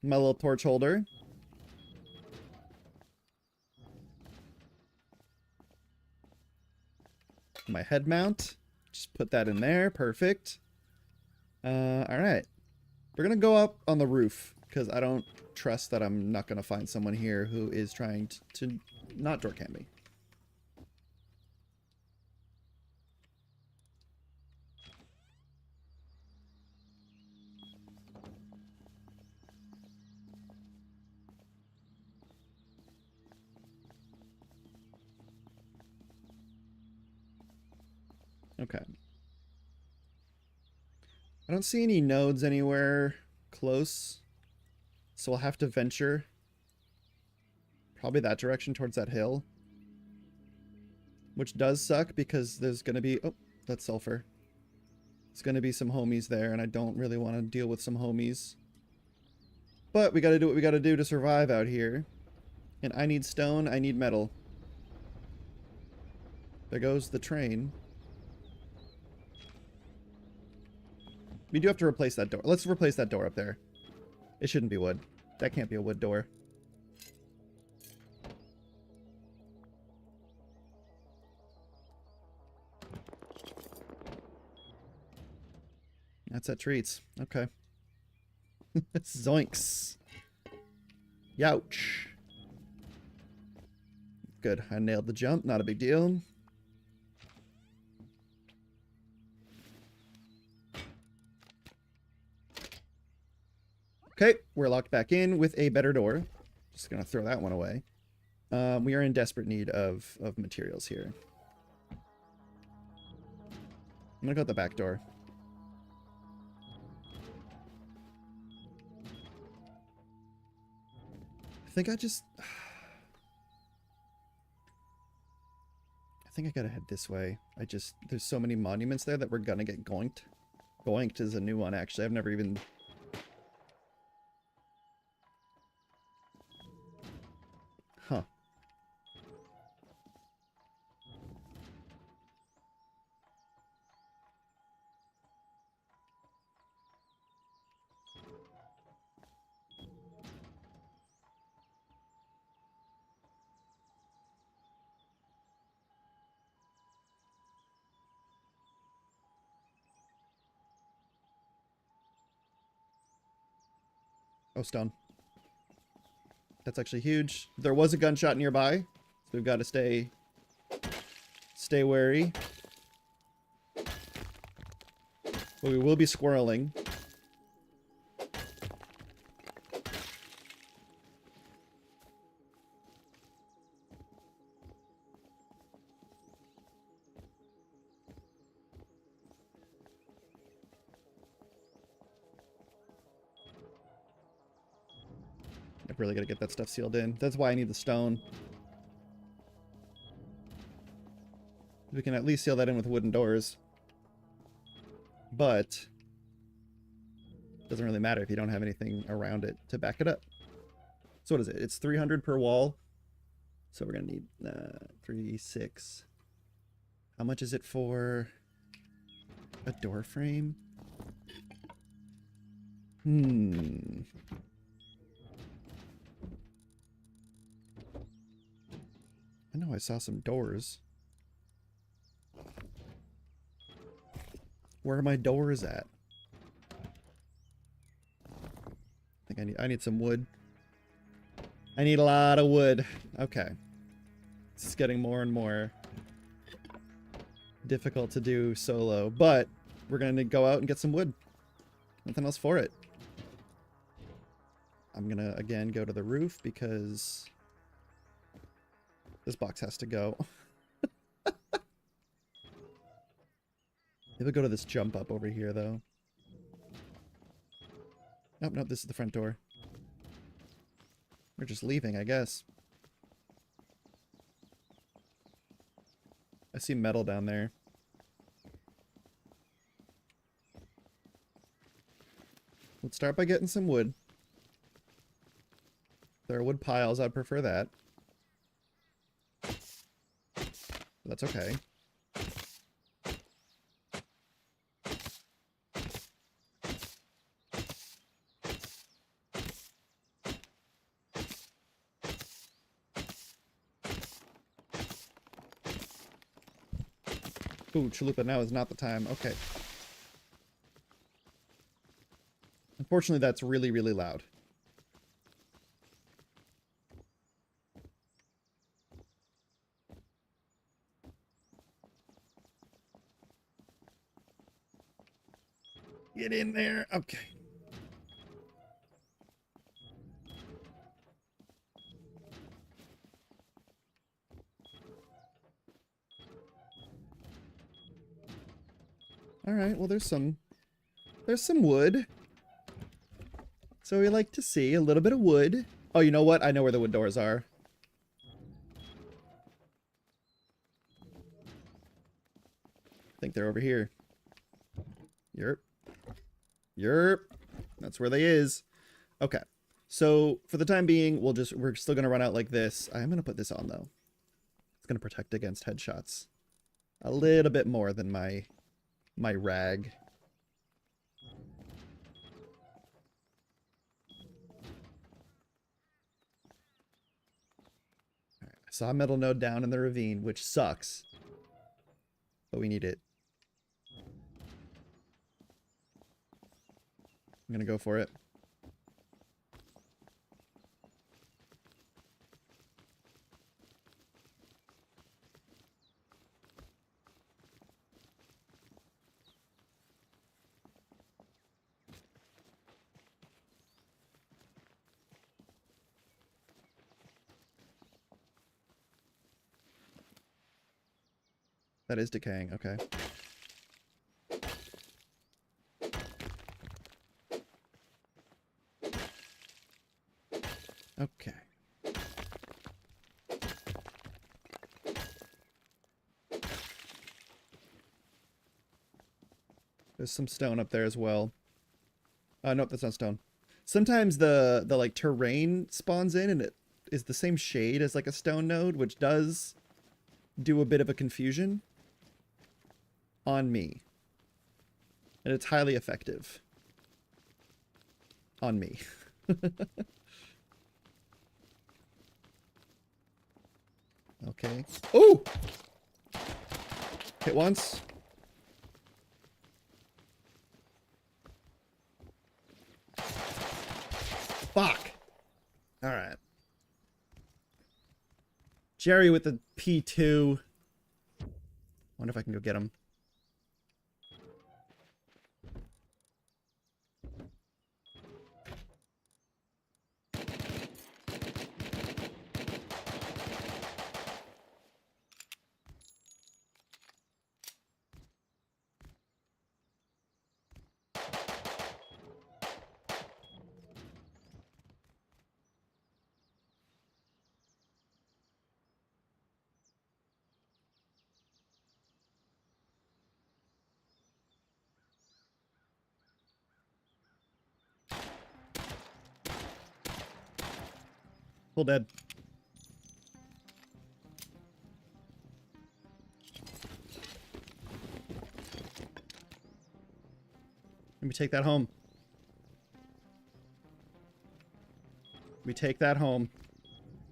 My little torch holder. My head mount. Just put that in there. Perfect. Alright. We're gonna go up on the roof, because I don't trust that I'm not gonna find someone here who is trying to not door camp me. Okay. I don't see any nodes anywhere close, so we'll have to venture probably that direction towards that hill, which does suck because there's going to be... Oh, that's sulfur. There's going to be some homies there, and I don't really want to deal with some homies. But we got to do what we got to do to survive out here. And I need stone, I need metal. There goes the train. We do have to replace that door. Let's replace that door up there. It shouldn't be wood. That can't be a wood door. That's at treats. Okay. Zoinks. Youch. Good. I nailed the jump. Not a big deal. Okay, we're locked back in with a better door. Just gonna throw that one away. We are in desperate need of materials here. I'm gonna go out the back door. I think I gotta head this way. There's so many monuments there that we're gonna get goinked. Goinked is a new one, actually. I've never even... Huh. Oh, stone. That's actually huge. There was a gunshot nearby, so we've got to stay But we will be squirreling. I've really got to get that stuff sealed in. That's why I need the stone. We can at least seal that in with wooden doors. But it doesn't really matter if you don't have anything around it to back it up. So what is it? It's 300 per wall. So we're going to need 3, 6. How much is it for a door frame? I know I saw some doors. Where are my doors at? I think I need some wood. I need a lot of wood. Okay. This is getting more and more difficult to do solo, but we're going to go out and get some wood. Nothing else for it. I'm going to, again, go to the roof because this box has to go. Maybe we'll go to this jump up over here, though. Nope, nope, this is the front door. We're just leaving, I guess. I see metal down there. Let's start by getting some wood. If there are wood piles, I'd prefer that. That's okay. Ooh, chalupa, now is not the time. Okay. Unfortunately, that's really, really loud. Get in there. Okay. All right, well, there's some wood. So we like to see a little bit of wood. Oh, you know what? I know where the wood doors are. I think they're over here. Yerp. Yerp. That's where they is. Okay. So for the time being, we're still gonna run out like this. I am gonna put this on though. It's gonna protect against headshots. A little bit more than my rag. Alright, I saw a metal node down in the ravine, which sucks. But we need it. I'm gonna go for it. That is decaying, okay. Okay. There's some stone up there as well. Nope, that's not stone. Sometimes the like terrain spawns in and it is the same shade as like a stone node, which does do a bit of a confusion on me. And it's highly effective on me. Okay. Oh! Hit once. Fuck. All right. Jerry with the P2. Wonder if I can go get him. Full dead. Let me take that home. We take that home.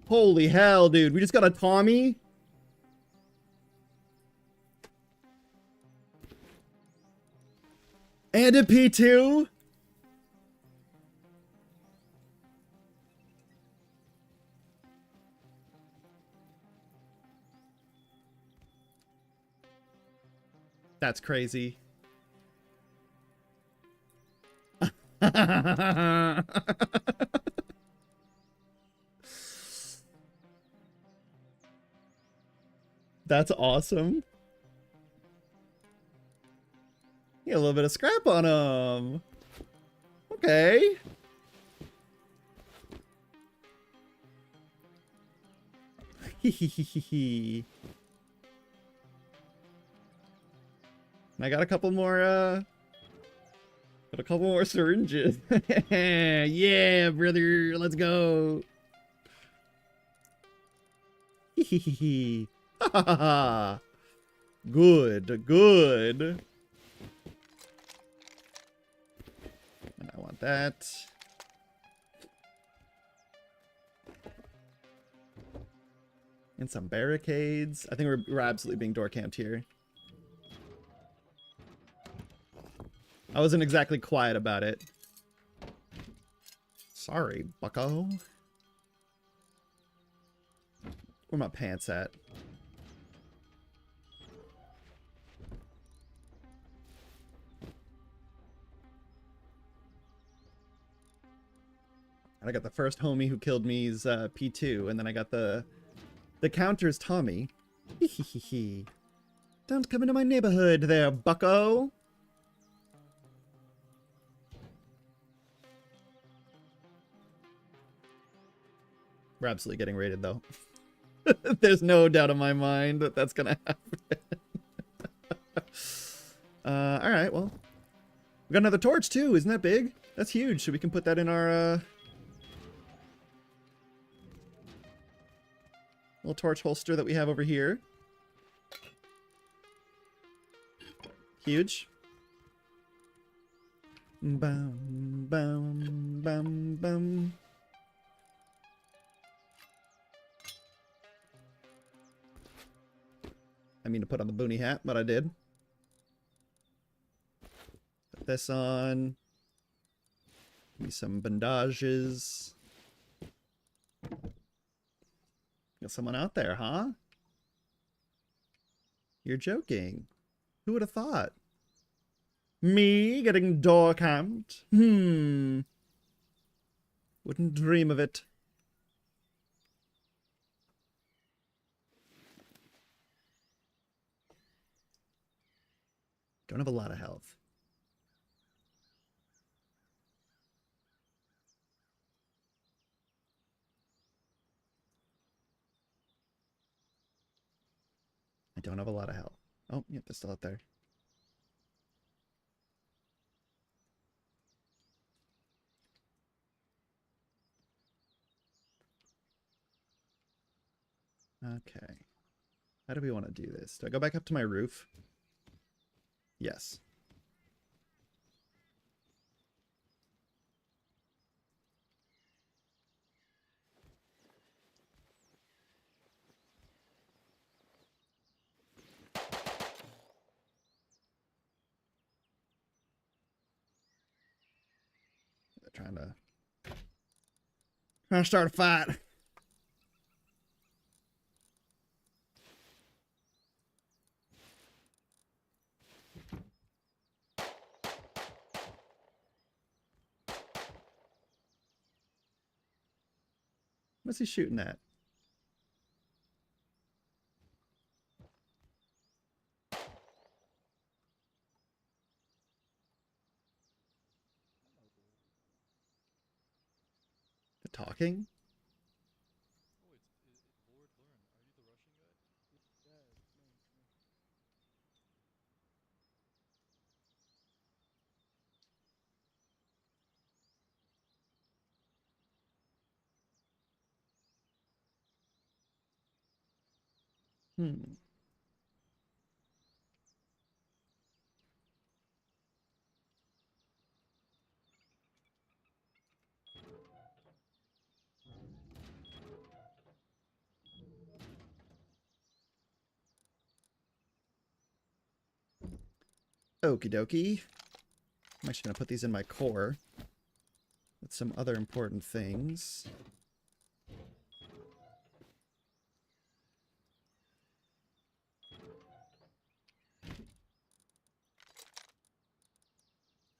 Holy hell, dude. We just got a Tommy. And a P2. That's crazy. That's awesome. Yeah, a little bit of scrap on him. Okay. I got a couple more, got a couple more syringes. Yeah, brother, let's go. Good, good. And I want that. And some barricades. I think we're absolutely being door camped here. I wasn't exactly quiet about it. Sorry, bucko. Where my pants at? And I got the first homie who killed me's P2, and then I got the counter's Tommy. Don't come into my neighborhood there, bucko. We're absolutely getting raided, though. There's no doubt in my mind that that's gonna happen. Alright, well. We got another torch, too. Isn't that big? That's huge. So we can put that in our, little torch holster that we have over here. Huge. Bum, bum, bum, bum. I mean to put on the boonie hat, but I did. Put this on. Give me some bandages. Got someone out there, huh? You're joking. Who would have thought? Me getting door camped? Wouldn't dream of it. Don't have a lot of health. I don't have a lot of health. Oh, yep, they're still out there. Okay. How do we want to do this? Do I go back up to my roof? Yes. They're trying to start a fight. What's he shooting at? They're talking? Hmm. Okie dokie. I'm actually going to put these in my core with some other important things.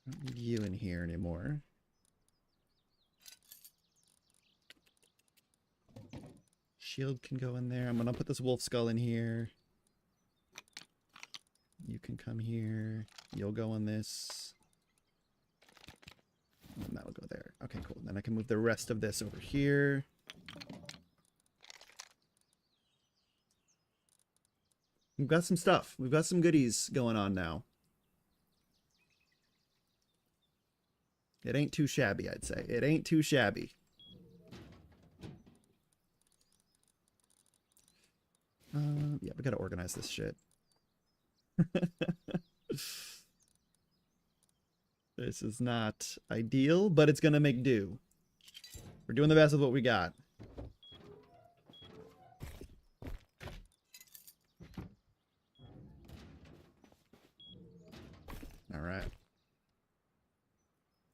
Don't need you in here anymore. Shield can go in there. I'm going to put this wolf skull in here. You can come here. You'll go on this. And that'll go there. Okay, cool. Then I can move the rest of this over here. We've got some stuff. We've got some goodies going on now. It ain't too shabby, I'd say. It ain't too shabby. Yeah, we gotta organize this shit. This is not ideal, but it's gonna make do. We're doing the best with what we got. All right.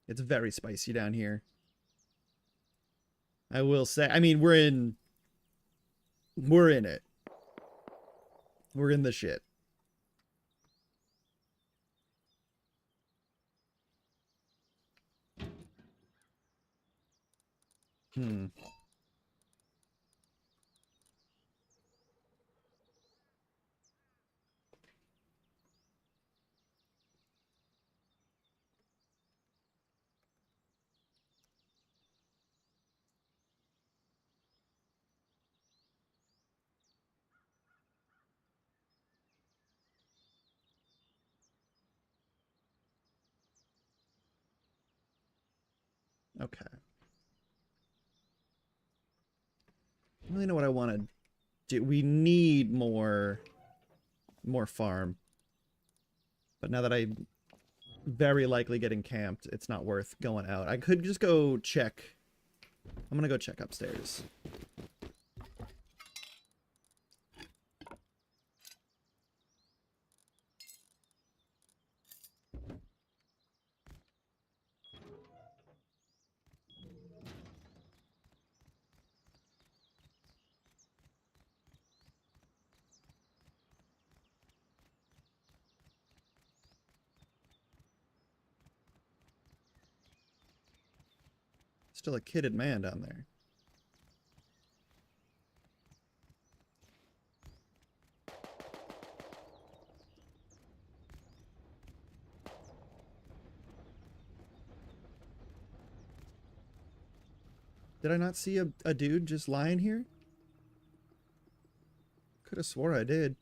It's very spicy down here. I will say, I mean, we're in it. We're in the shit. Hmm. Okay. I don't really know what I want to do. We need more farm. But now that I'm very likely getting camped, it's not worth going out. I could just go check. I'm gonna go check upstairs. Still a kidded man down there. Did I not see a dude just lying here? Could have swore I did.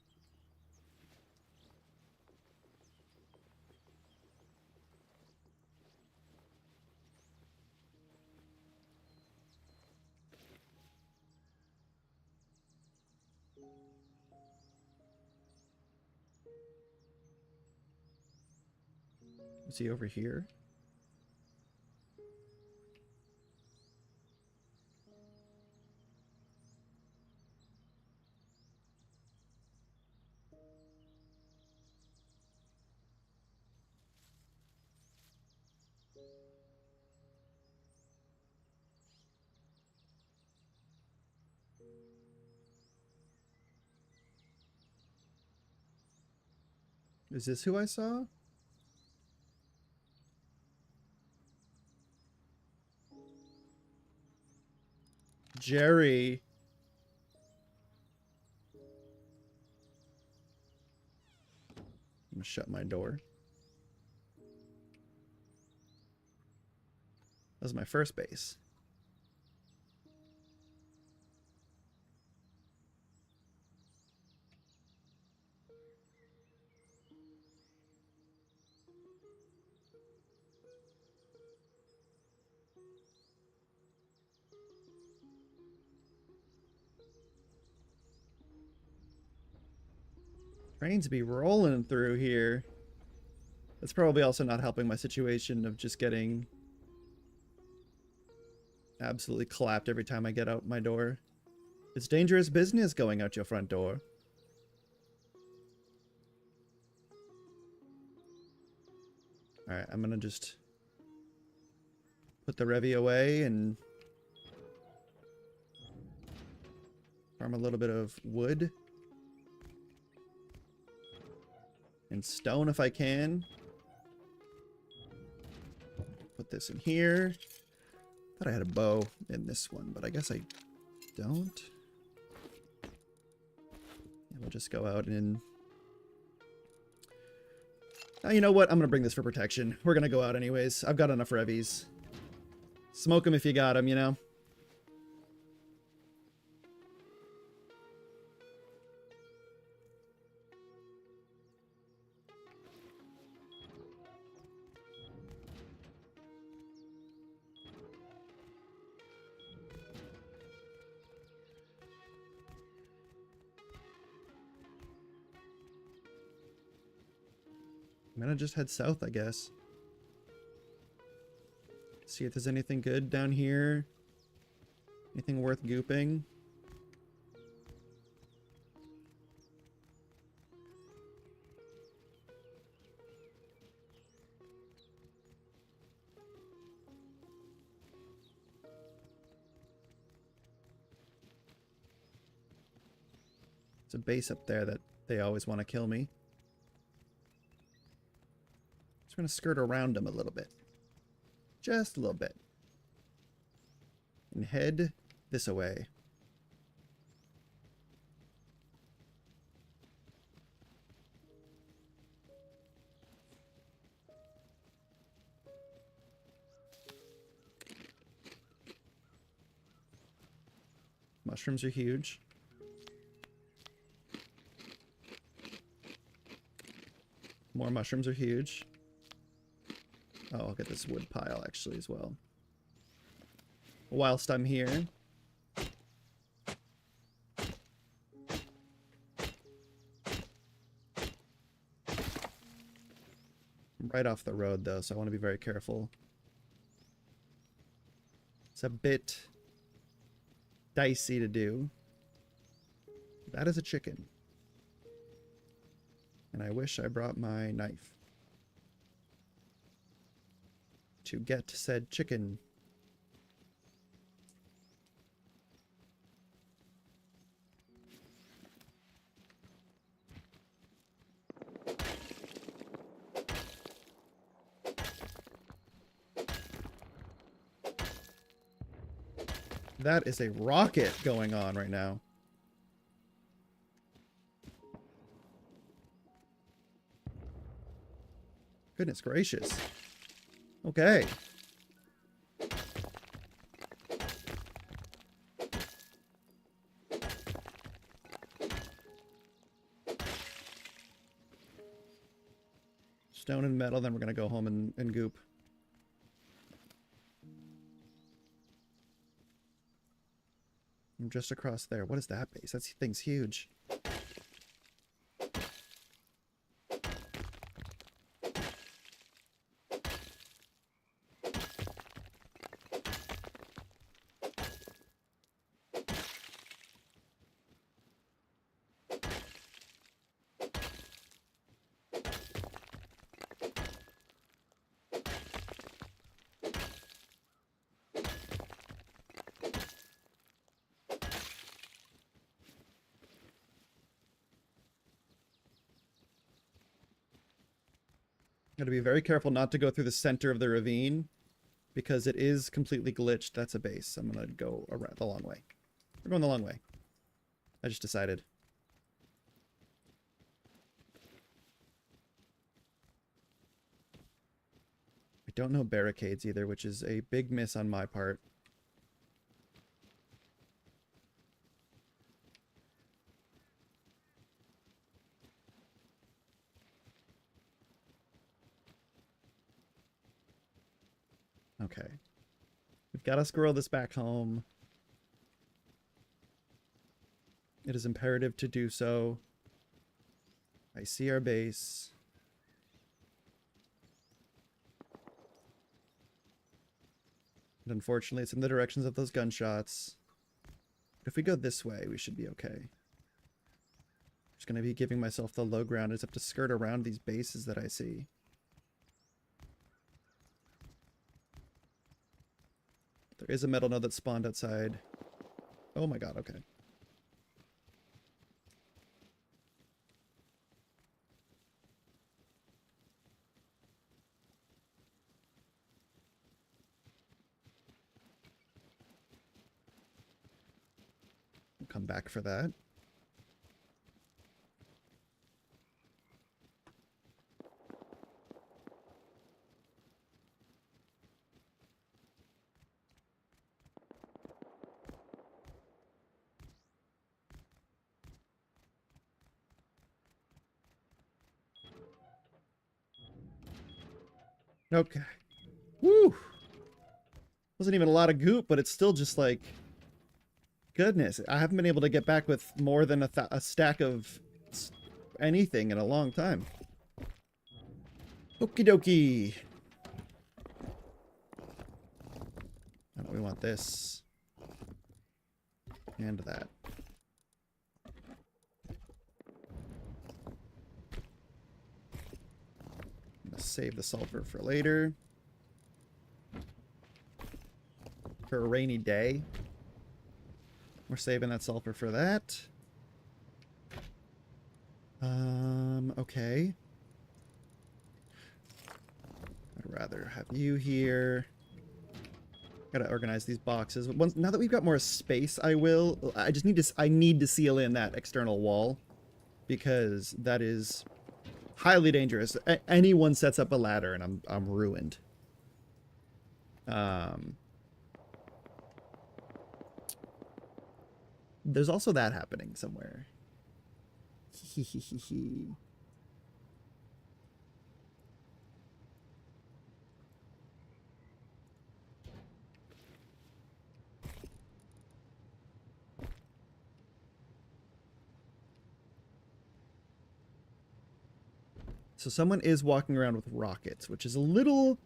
Is he over here? Is this who I saw? Jerry. I'm gonna shut my door. That was my first base. Trains be rolling through here. That's probably also not helping my situation of just getting absolutely clapped every time I get out my door. It's dangerous business going out your front door. Alright, I'm gonna just put the Revy away and farm a little bit of wood. And stone if I can. Put this in here. Thought I had a bow in this one, but I guess I don't. And we'll just go out and... you know what? I'm going to bring this for protection. We're going to go out anyways. I've got enough Revies. Smoke them if you got them, you know? I'm gonna just head south, I guess. See if there's anything good down here. Anything worth gooping. There's a base up there that they always want to kill me. Just gonna skirt around them a little bit. Just a little bit. And head this away. Mushrooms are huge. More mushrooms are huge. Oh, I'll get this wood pile actually as well. Whilst I'm here. I'm right off the road though, so I want to be very careful. It's a bit dicey to do. That is a chicken. And I wish I brought my knife to get said chicken. That is a rocket going on right now. Goodness gracious. Okay. Stone and metal, then we're gonna go home and goop. I'm just across there. What is that base? That thing's huge. Gotta be very careful not to go through the center of the ravine because it is completely glitched. That's a base. I'm gonna go around the long way. We're going the long way. I just decided. I don't know barricades either, which is a big miss on my part. Okay. We've got to squirrel this back home. It is imperative to do so. I see our base. And unfortunately, it's in the directions of those gunshots. But if we go this way, we should be okay. Just going to be giving myself the low ground. I just have to skirt around these bases that I see. There is a metal node that spawned outside. Oh my god, okay. We'll come back for that. Okay. Woo! Wasn't even a lot of goop, but it's still just like... Goodness, I haven't been able to get back with more than a stack of anything in a long time. Okie dokie. I know we want this. And that. I'm gonna save the sulfur for later. For a rainy day. We're saving that sulfur for that. Okay. I'd rather have you here. Gotta organize these boxes. Now that we've got more space, I will. I need to seal in that external wall because that is highly dangerous. Anyone sets up a ladder and I'm ruined. There's also that happening somewhere. So someone is walking around with rockets, which is a little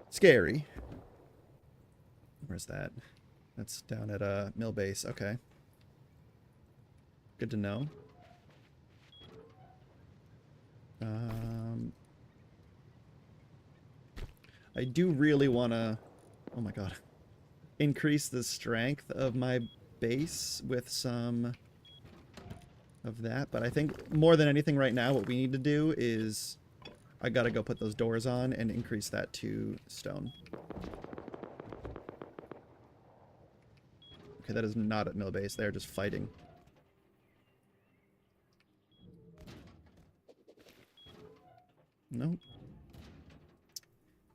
scary. Where's that? That's down at a mill base. Okay. Good to know. I do really want to... Oh my god. Increase the strength of my base with some of that. But I think more than anything right now, what we need to do is... I gotta go put those doors on and increase that to stone. Okay, that is not at mill base. They're just fighting. Nope.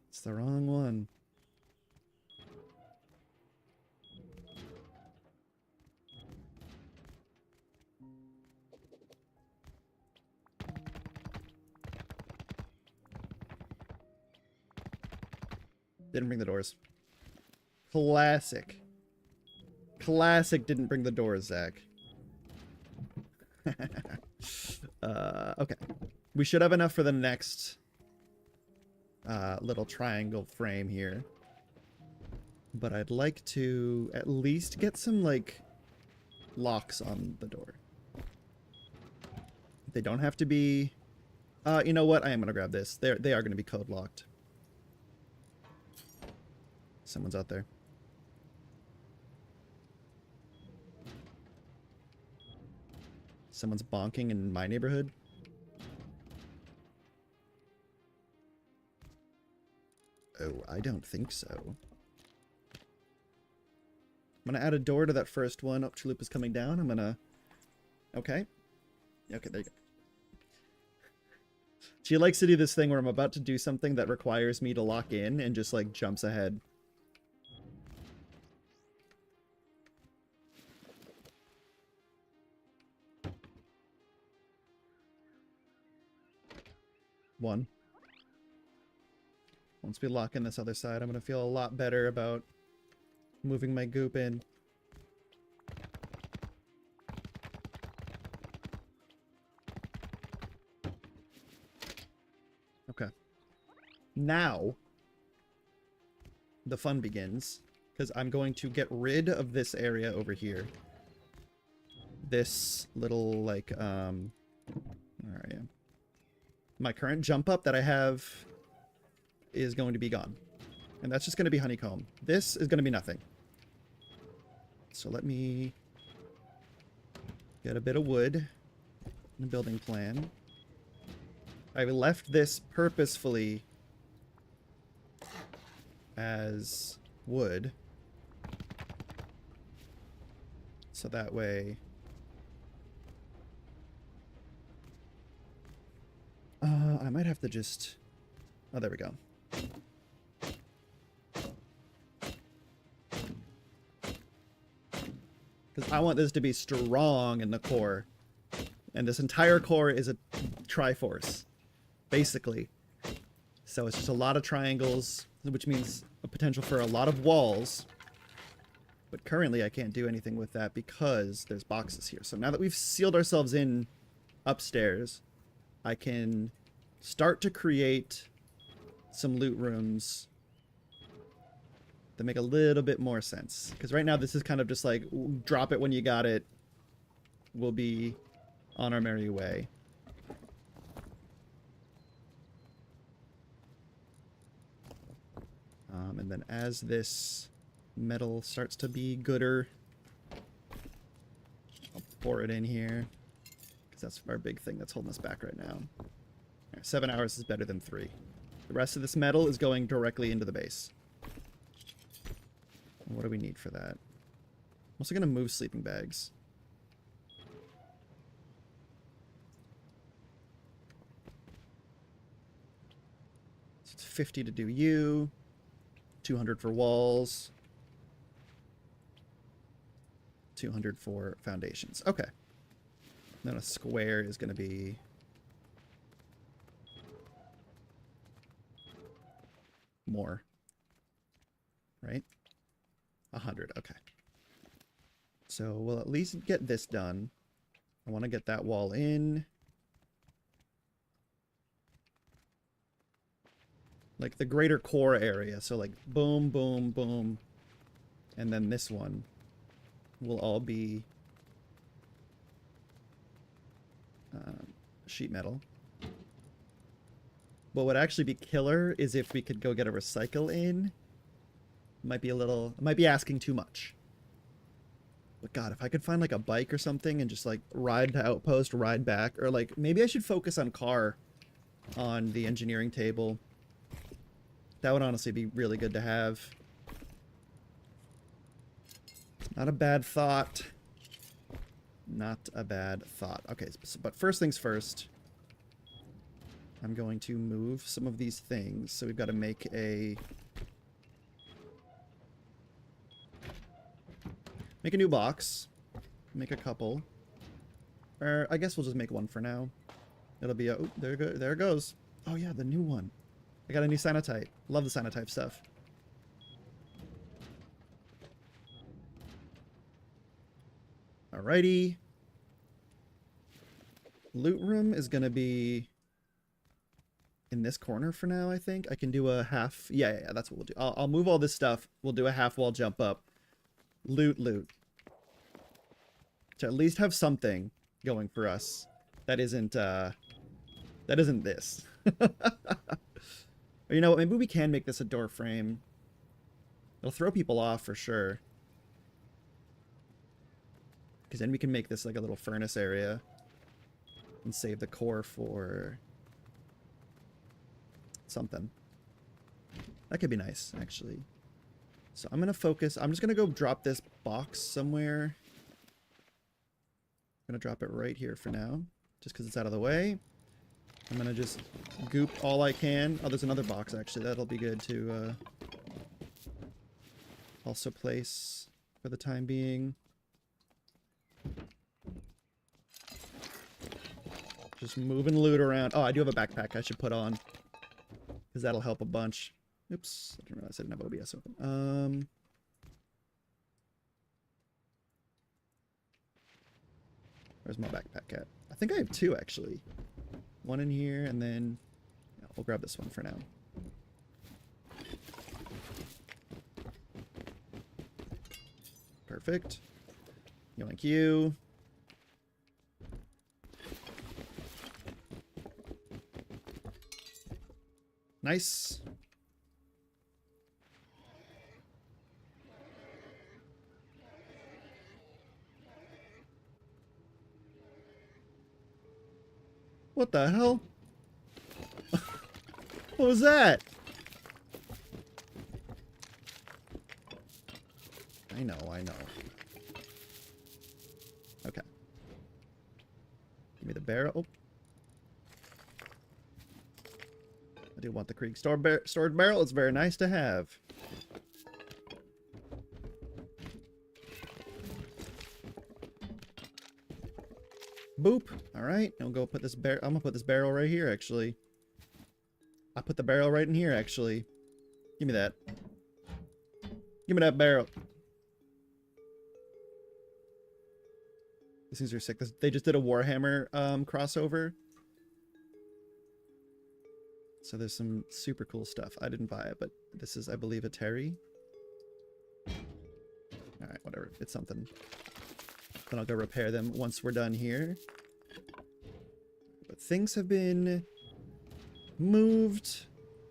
It's the wrong one. Didn't bring the doors. Classic. Classic didn't bring the doors, Zach. Okay. We should have enough for the next little triangle frame here. But I'd like to at least get some, like, locks on the door. They don't have to be... you know what? I am going to grab this. They are going to be code locked. Someone's out there. Someone's bonking in my neighborhood. Oh, I don't think so. I'm gonna add a door to that first one. Oh, Chalupa's coming down. I'm gonna... Okay. Okay, there you go. She likes to do this thing where I'm about to do something that requires me to lock in and just, like, jumps ahead. One. Once we lock in this other side, I'm going to feel a lot better about moving my goop in. Okay. Now, the fun begins, because I'm going to get rid of this area over here. This little, like, where are you? My current jump up that I have is going to be gone. And that's just going to be honeycomb. This is going to be nothing. So let me get a bit of wood in the building plan. I left this purposefully as wood. So that way... I might have to just... Oh, there we go. Because I want this to be strong in the core. And this entire core is a Triforce, basically. So it's just a lot of triangles, which means a potential for a lot of walls. But currently I can't do anything with that because there's boxes here. So now that we've sealed ourselves in upstairs, I can start to create some loot rooms that make a little bit more sense. Because right now this is kind of just like, drop it when you got it. We'll be on our merry way. And then as this metal starts to be gooder, I'll pour it in here. Because that's our big thing that's holding us back right now. Right, 7 hours is better than 3. The rest of this metal is going directly into the base. And what do we need for that? I'm also going to move sleeping bags. So it's 50 to do you. 200 for walls. 200 for foundations. Okay. Then a square is going to be... more. Right? 100. Okay. So we'll at least get this done. I want to get that wall in. Like the greater core area. So like boom, boom, boom. And then this one will all be sheet metal. What would actually be killer is if we could go get a recycle in. Might be a little... might be asking too much. But God, if I could find like a bike or something and just like ride to outpost, ride back. Or like maybe I should focus on car on the engineering table. That would honestly be really good to have. Not a bad thought. Not a bad thought. Okay, but first things first. I'm going to move some of these things. So we've got to make a... make a new box. Make a couple. Or I guess we'll just make one for now. It'll be a... oh, there it goes. Oh yeah, the new one. I got a new Cyanotype. Love the Cyanotype stuff. Alrighty. Loot room is going to be in this corner for now, I think. I can do a half... yeah, that's what we'll do. I'll move all this stuff. We'll do a half wall jump up. Loot. To at least have something going for us that isn't this. Or you know what, maybe we can make this a door frame. It'll throw people off for sure. Because then we can make this like a little furnace area. And save the core for... something. That could be nice, actually. So I'm going to focus... I'm just going to go drop this box somewhere. I'm going to drop it right here for now. Just because it's out of the way. I'm going to just goop all I can. Oh, there's another box, actually. That'll be good to also place for the time being. Just moving loot around. Oh, I do have a backpack I should put on. Because that'll help a bunch. Oops. I didn't realize I didn't have OBS open. Where's my backpack at? I think I have two, actually. One in here, and then... yeah, we'll grab this one for now. Perfect. Yoink you. Nice. What the hell? What was that? I know. Okay. Give me the barrel. Oh. I do want the Krieg storage barrel. It's very nice to have. Boop. All right. I'll go put this barrel. I'm gonna put this barrel right here. Actually, I put the barrel right in here. Actually, give me that. Give me that barrel. These things are sick. They just did a Warhammer crossover. So there's some super cool stuff. I didn't buy it, but this is, I believe, a Terry. Alright, whatever. It's something. Then I'll go repair them once we're done here. But things have been moved.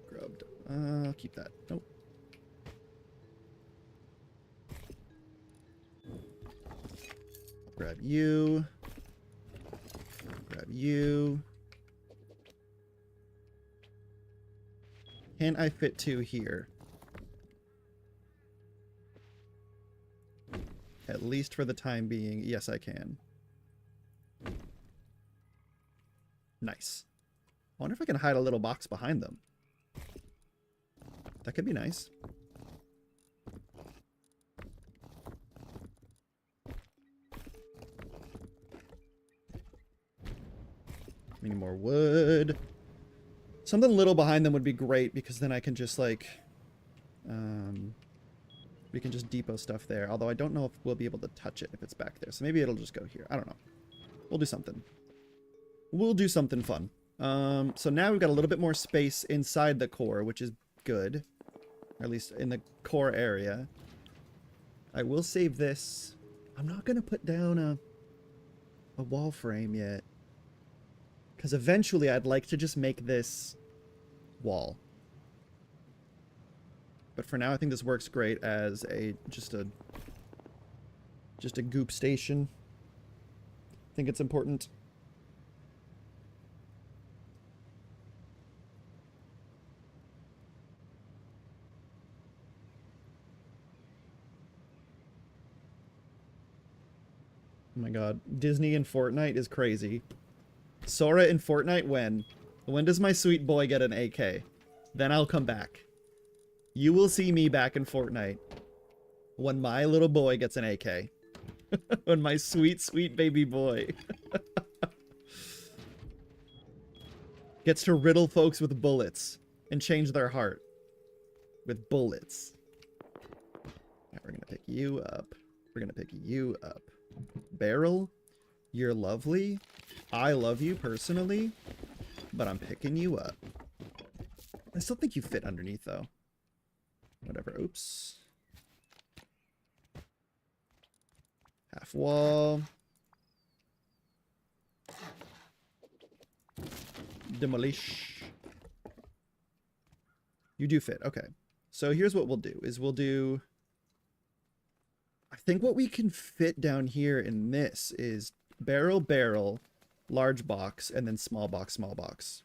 Grubbed. I'll keep that. Nope. I'll grab you. Grab you. Can I fit 2 here? At least for the time being, yes I can. Nice. I wonder if I can hide a little box behind them. That could be nice. We need more wood. Something little behind them would be great, because then I can just, like, we can just depot stuff there. Although I don't know if we'll be able to touch it if it's back there. So maybe it'll just go here. I don't know. We'll do something. We'll do something fun. So now we've got a little bit more space inside the core, which is good. Or at least in the core area. I will save this. I'm not going to put down a wall frame yet. Because eventually I'd like to just make this wall. But for now I think this works great as just a goop station. I think it's important. Oh my god, Disney and Fortnite is crazy. Sora in Fortnite when? When does my sweet boy get an AK? Then I'll come back. You will see me back in Fortnite when my little boy gets an AK. When my sweet, sweet baby boy gets to riddle folks with bullets and change their heart with bullets. Right, we're gonna pick you up. We're gonna pick you up. Barrel, you're lovely. I love you personally, but I'm picking you up. I still think you fit underneath, though. Whatever. Oops. Half wall. Demolish. You do fit. Okay. So here's what we'll do. We'll do... I think what we can fit down here in this is barrel, barrel, large box, and then small box, small box.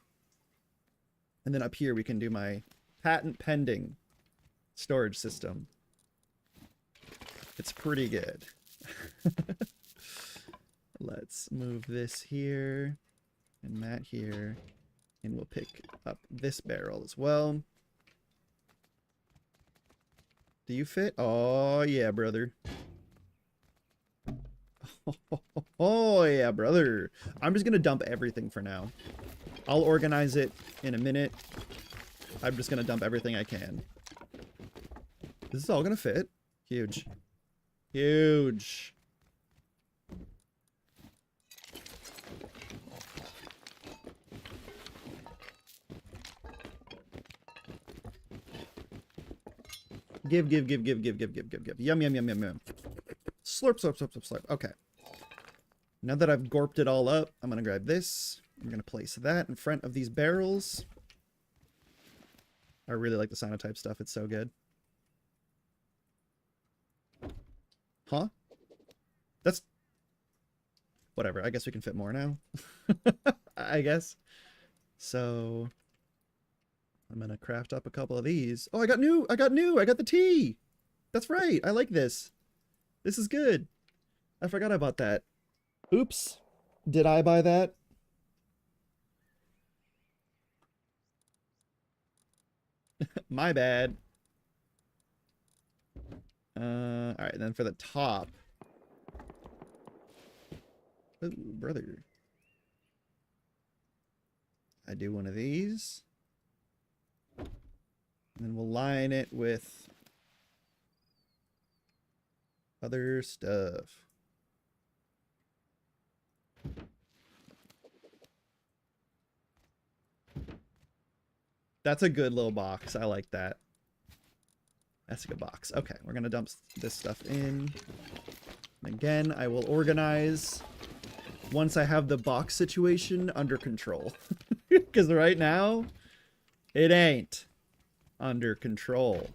And then up here we can do my patent pending storage system. It's pretty good. Let's move this here and that here, and we'll pick up this barrel as well. Do you fit? Oh yeah, brother. Oh yeah, brother. I'm just gonna dump everything for now. I'll organize it in a minute. I'm just gonna dump everything I can. This is all gonna fit. Huge. Huge. Give, give, give, give, give, give, give, give, give. Yum, yum, yum, yum, yum. Slurp, slurp, slurp, slurp, slurp. Okay. Now that I've gorped it all up, I'm going to grab this. I'm going to place that in front of these barrels. I really like the cyanotype stuff. It's so good. Huh? That's... Whatever. I guess we can fit more now. I guess. So... I'm going to craft up a couple of these. Oh, I got new! I got the tea! That's right! I like this. This is good. I forgot about that. Oops. Did I buy that? My bad. Alright, then for the top. Oh, brother. I do one of these. And then we'll line it with other stuff. That's a good little box. I like that. That's a good box. Okay, we're gonna dump this stuff in. And again, I will organize once I have the box situation under control. Because right now, it ain't under control.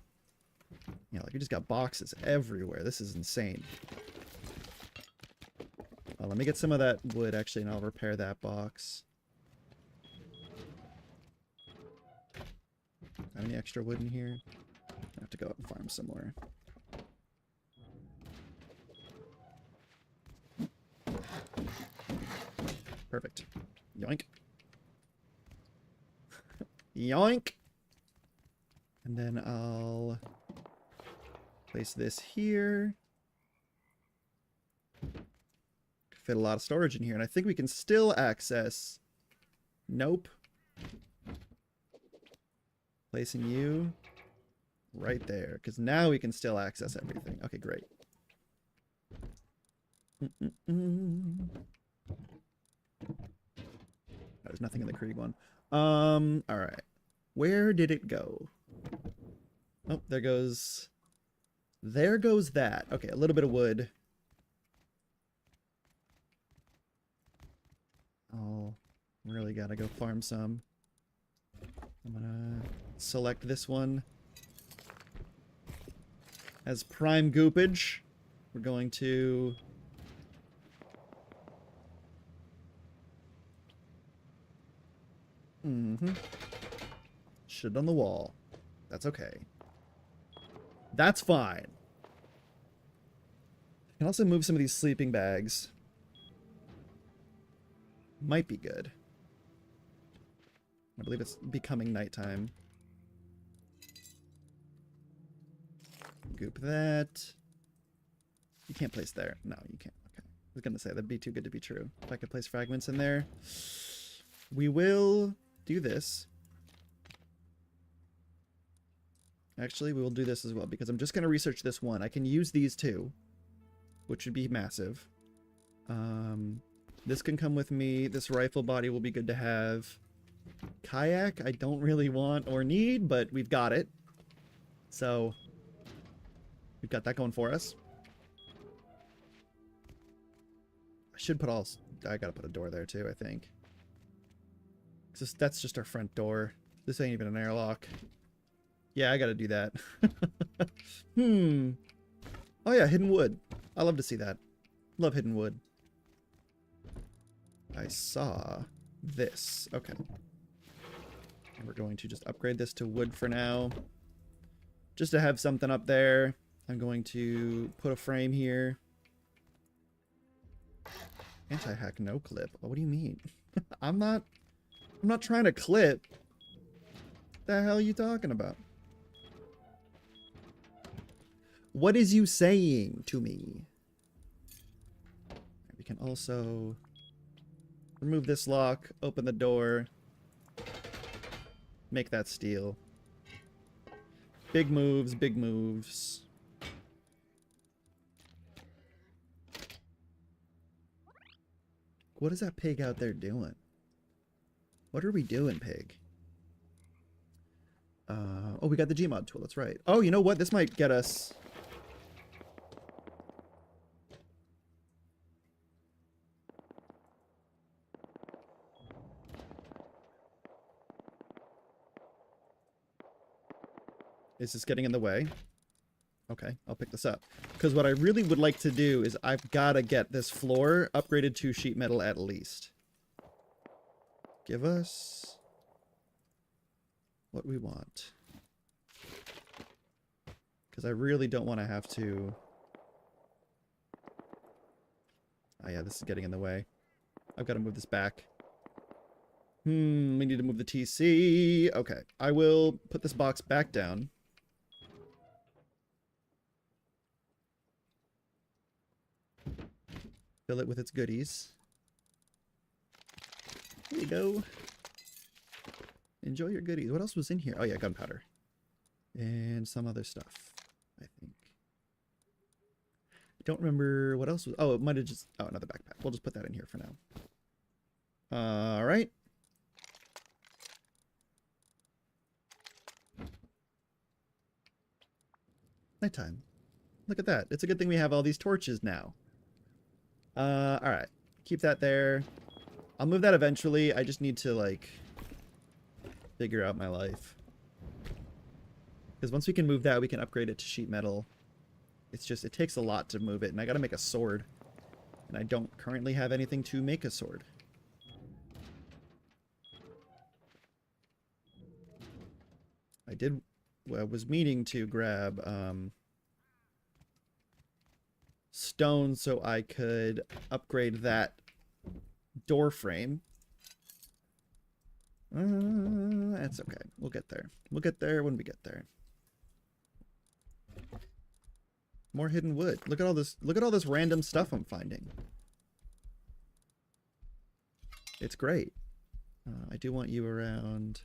You know, like, we just got boxes everywhere. This is insane. Well, let me get some of that wood, actually, and I'll repair that box. Got any extra wood in here? I have to go out and farm somewhere. Perfect. Yoink. Yoink! And then I'll place this here. Fit a lot of storage in here, and I think we can still access... Nope. Placing you right there, because now we can still access everything. Okay, great. There's nothing in the Krieg one. Alright. Where did it go? Oh, there goes... There goes that. Okay, a little bit of wood. Oh, really gotta go farm some. I'm gonna select this one as prime goopage. We're going to... Shit on the wall. That's okay. That's fine. I can also move some of these sleeping bags. Might be good. I believe it's becoming nighttime. Goop that. You can't place there. No, you can't. Okay. I was gonna say that'd be too good to be true. If I could place fragments in there. We will do this. Actually, we will do this as well, because I'm just gonna research this one. I can use these two, which would be massive. This can come with me. This rifle body will be good to have. Kayak, I don't really want or need, but we've got it. So, we've got that going for us. I should put all... I gotta put a door there too, I think. That's just our front door. This ain't even an airlock. Yeah, I gotta do that. Oh yeah, hidden wood. I love to see that. Love hidden wood. I saw this. Okay. And we're going to just upgrade this to wood for now. Just to have something up there. I'm going to put a frame here. Anti-hack no clip. Oh, what do you mean? I'm not trying to clip. What the hell are you talking about? What is you saying to me? We can also remove this lock, open the door, make that steel. Big moves, big moves. What is that pig out there doing? What are we doing, pig? Oh, we got the Gmod tool. That's right. Oh, you know what? This might get us. Is this getting in the way? Okay, I'll pick this up. Because what I really would like to do is I've got to get this floor upgraded to sheet metal at least. Give us what we want. Because I really don't want to have to... Oh yeah, this is getting in the way. I've got to move this back. We need to move the TC. Okay, I will put this box back down. Fill it with its goodies. Here you go. Enjoy your goodies. What else was in here? Oh yeah, gunpowder. And some other stuff, I think. I don't remember what else was... Oh, it might have just... Oh, another backpack. We'll just put that in here for now. Alright. Nighttime. Look at that. It's a good thing we have all these torches now. Alright. Keep that there. I'll move that eventually. I just need to, like, figure out my life. Because once we can move that, we can upgrade it to sheet metal. It's just, it takes a lot to move it, and I gotta make a sword. And I don't currently have anything to make a sword. I was meaning to grab, stone so I could upgrade that door frame. That's okay. We'll get there. We'll get there when we get there. More hidden wood. Look at all this. Look at all this random stuff I'm finding. It's great. I do want you around.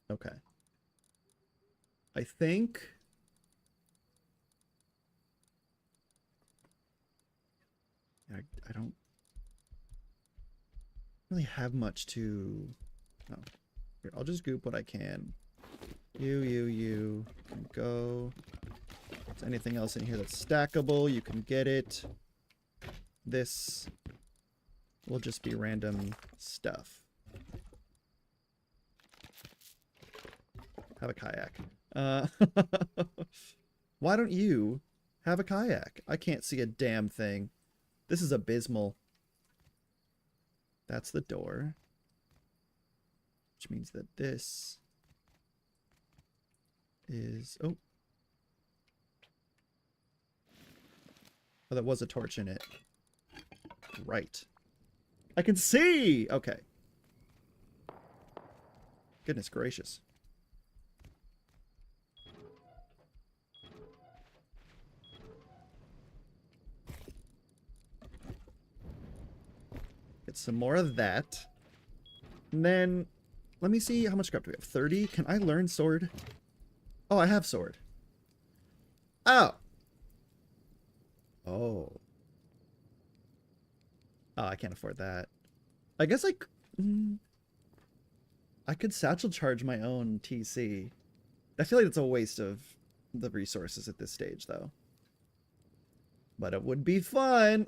Okay. I think I don't really have much to... No. Here, I'll just goop what I can. You can go. If there's anything else in here that's stackable, you can get it. This will just be random stuff. Have a kayak. Why don't you have a kayak? I can't see a damn thing. This is abysmal. That's the door. Which means that this is... Oh. Oh, that was a torch in it. Right. I can see! Okay. Goodness gracious. Get some more of that. And then, let me see, how much scrap do we have? 30? Can I learn sword? Oh, I have sword. Oh! Oh. Oh, I can't afford that. I guess I could satchel charge my own TC. I feel like it's a waste of the resources at this stage, though. But it would be fun!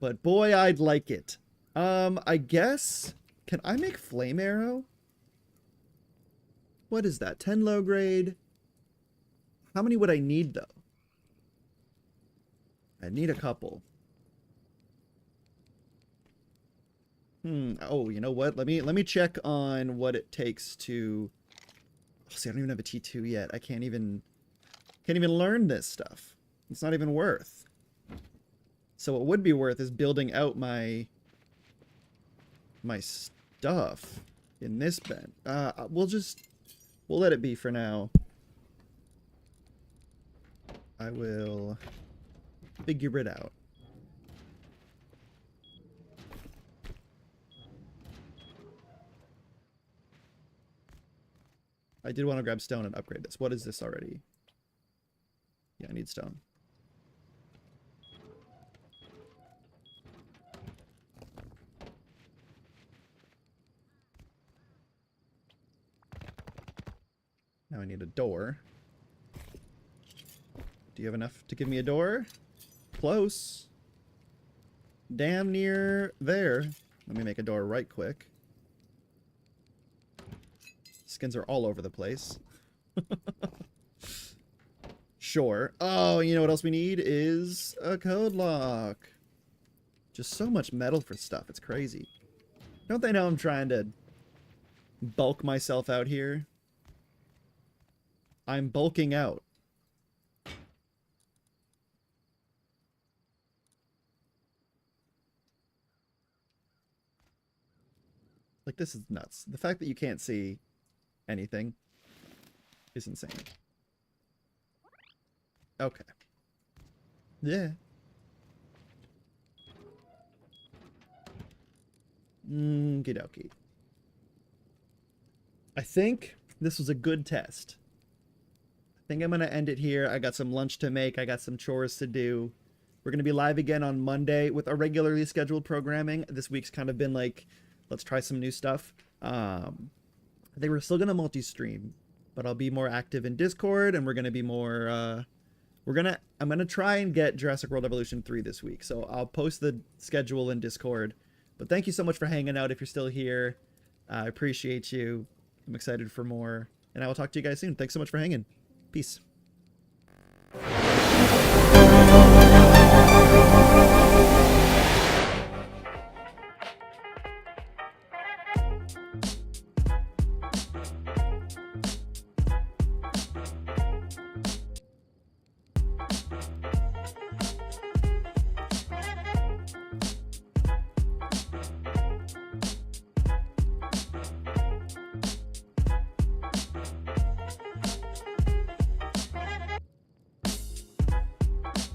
But boy, I'd like it. I guess... Can I make flame arrow? What is that? 10 low grade? How many would I need, though? I need a couple. Oh, you know what? Let me check on what it takes to... Oh, see, I don't even have a T2 yet. I can't even learn this stuff. It's not even worth. So what would be worth is building out my stuff in this bed. We'll let it be for now. I will figure it out. I did want to grab stone and upgrade this. What is this already? Yeah, I need stone. I need a door. Do you have enough to give me a door? Close. Damn near there. Let me make a door right quick. Skins are all over the place. Sure. Oh, you know what else we need is a code lock. Just so much metal for stuff. It's crazy. Don't they know I'm trying to bulk myself out here? I'm bulking out. Like, this is nuts. The fact that you can't see anything is insane. Okay. Yeah. Okie dokie. I think this was a good test. I think I'm going to end it here. I got some lunch to make. I got some chores to do. We're going to be live again on Monday with our regularly scheduled programming. This week's kind of been like, let's try some new stuff. I think we're still going to multi-stream, but I'll be more active in Discord, and we're going to be more... I'm going to try and get Jurassic World Evolution 3 this week, so I'll post the schedule in Discord. But thank you so much for hanging out if you're still here. I appreciate you. I'm excited for more, and I will talk to you guys soon. Thanks so much for hanging. Peace.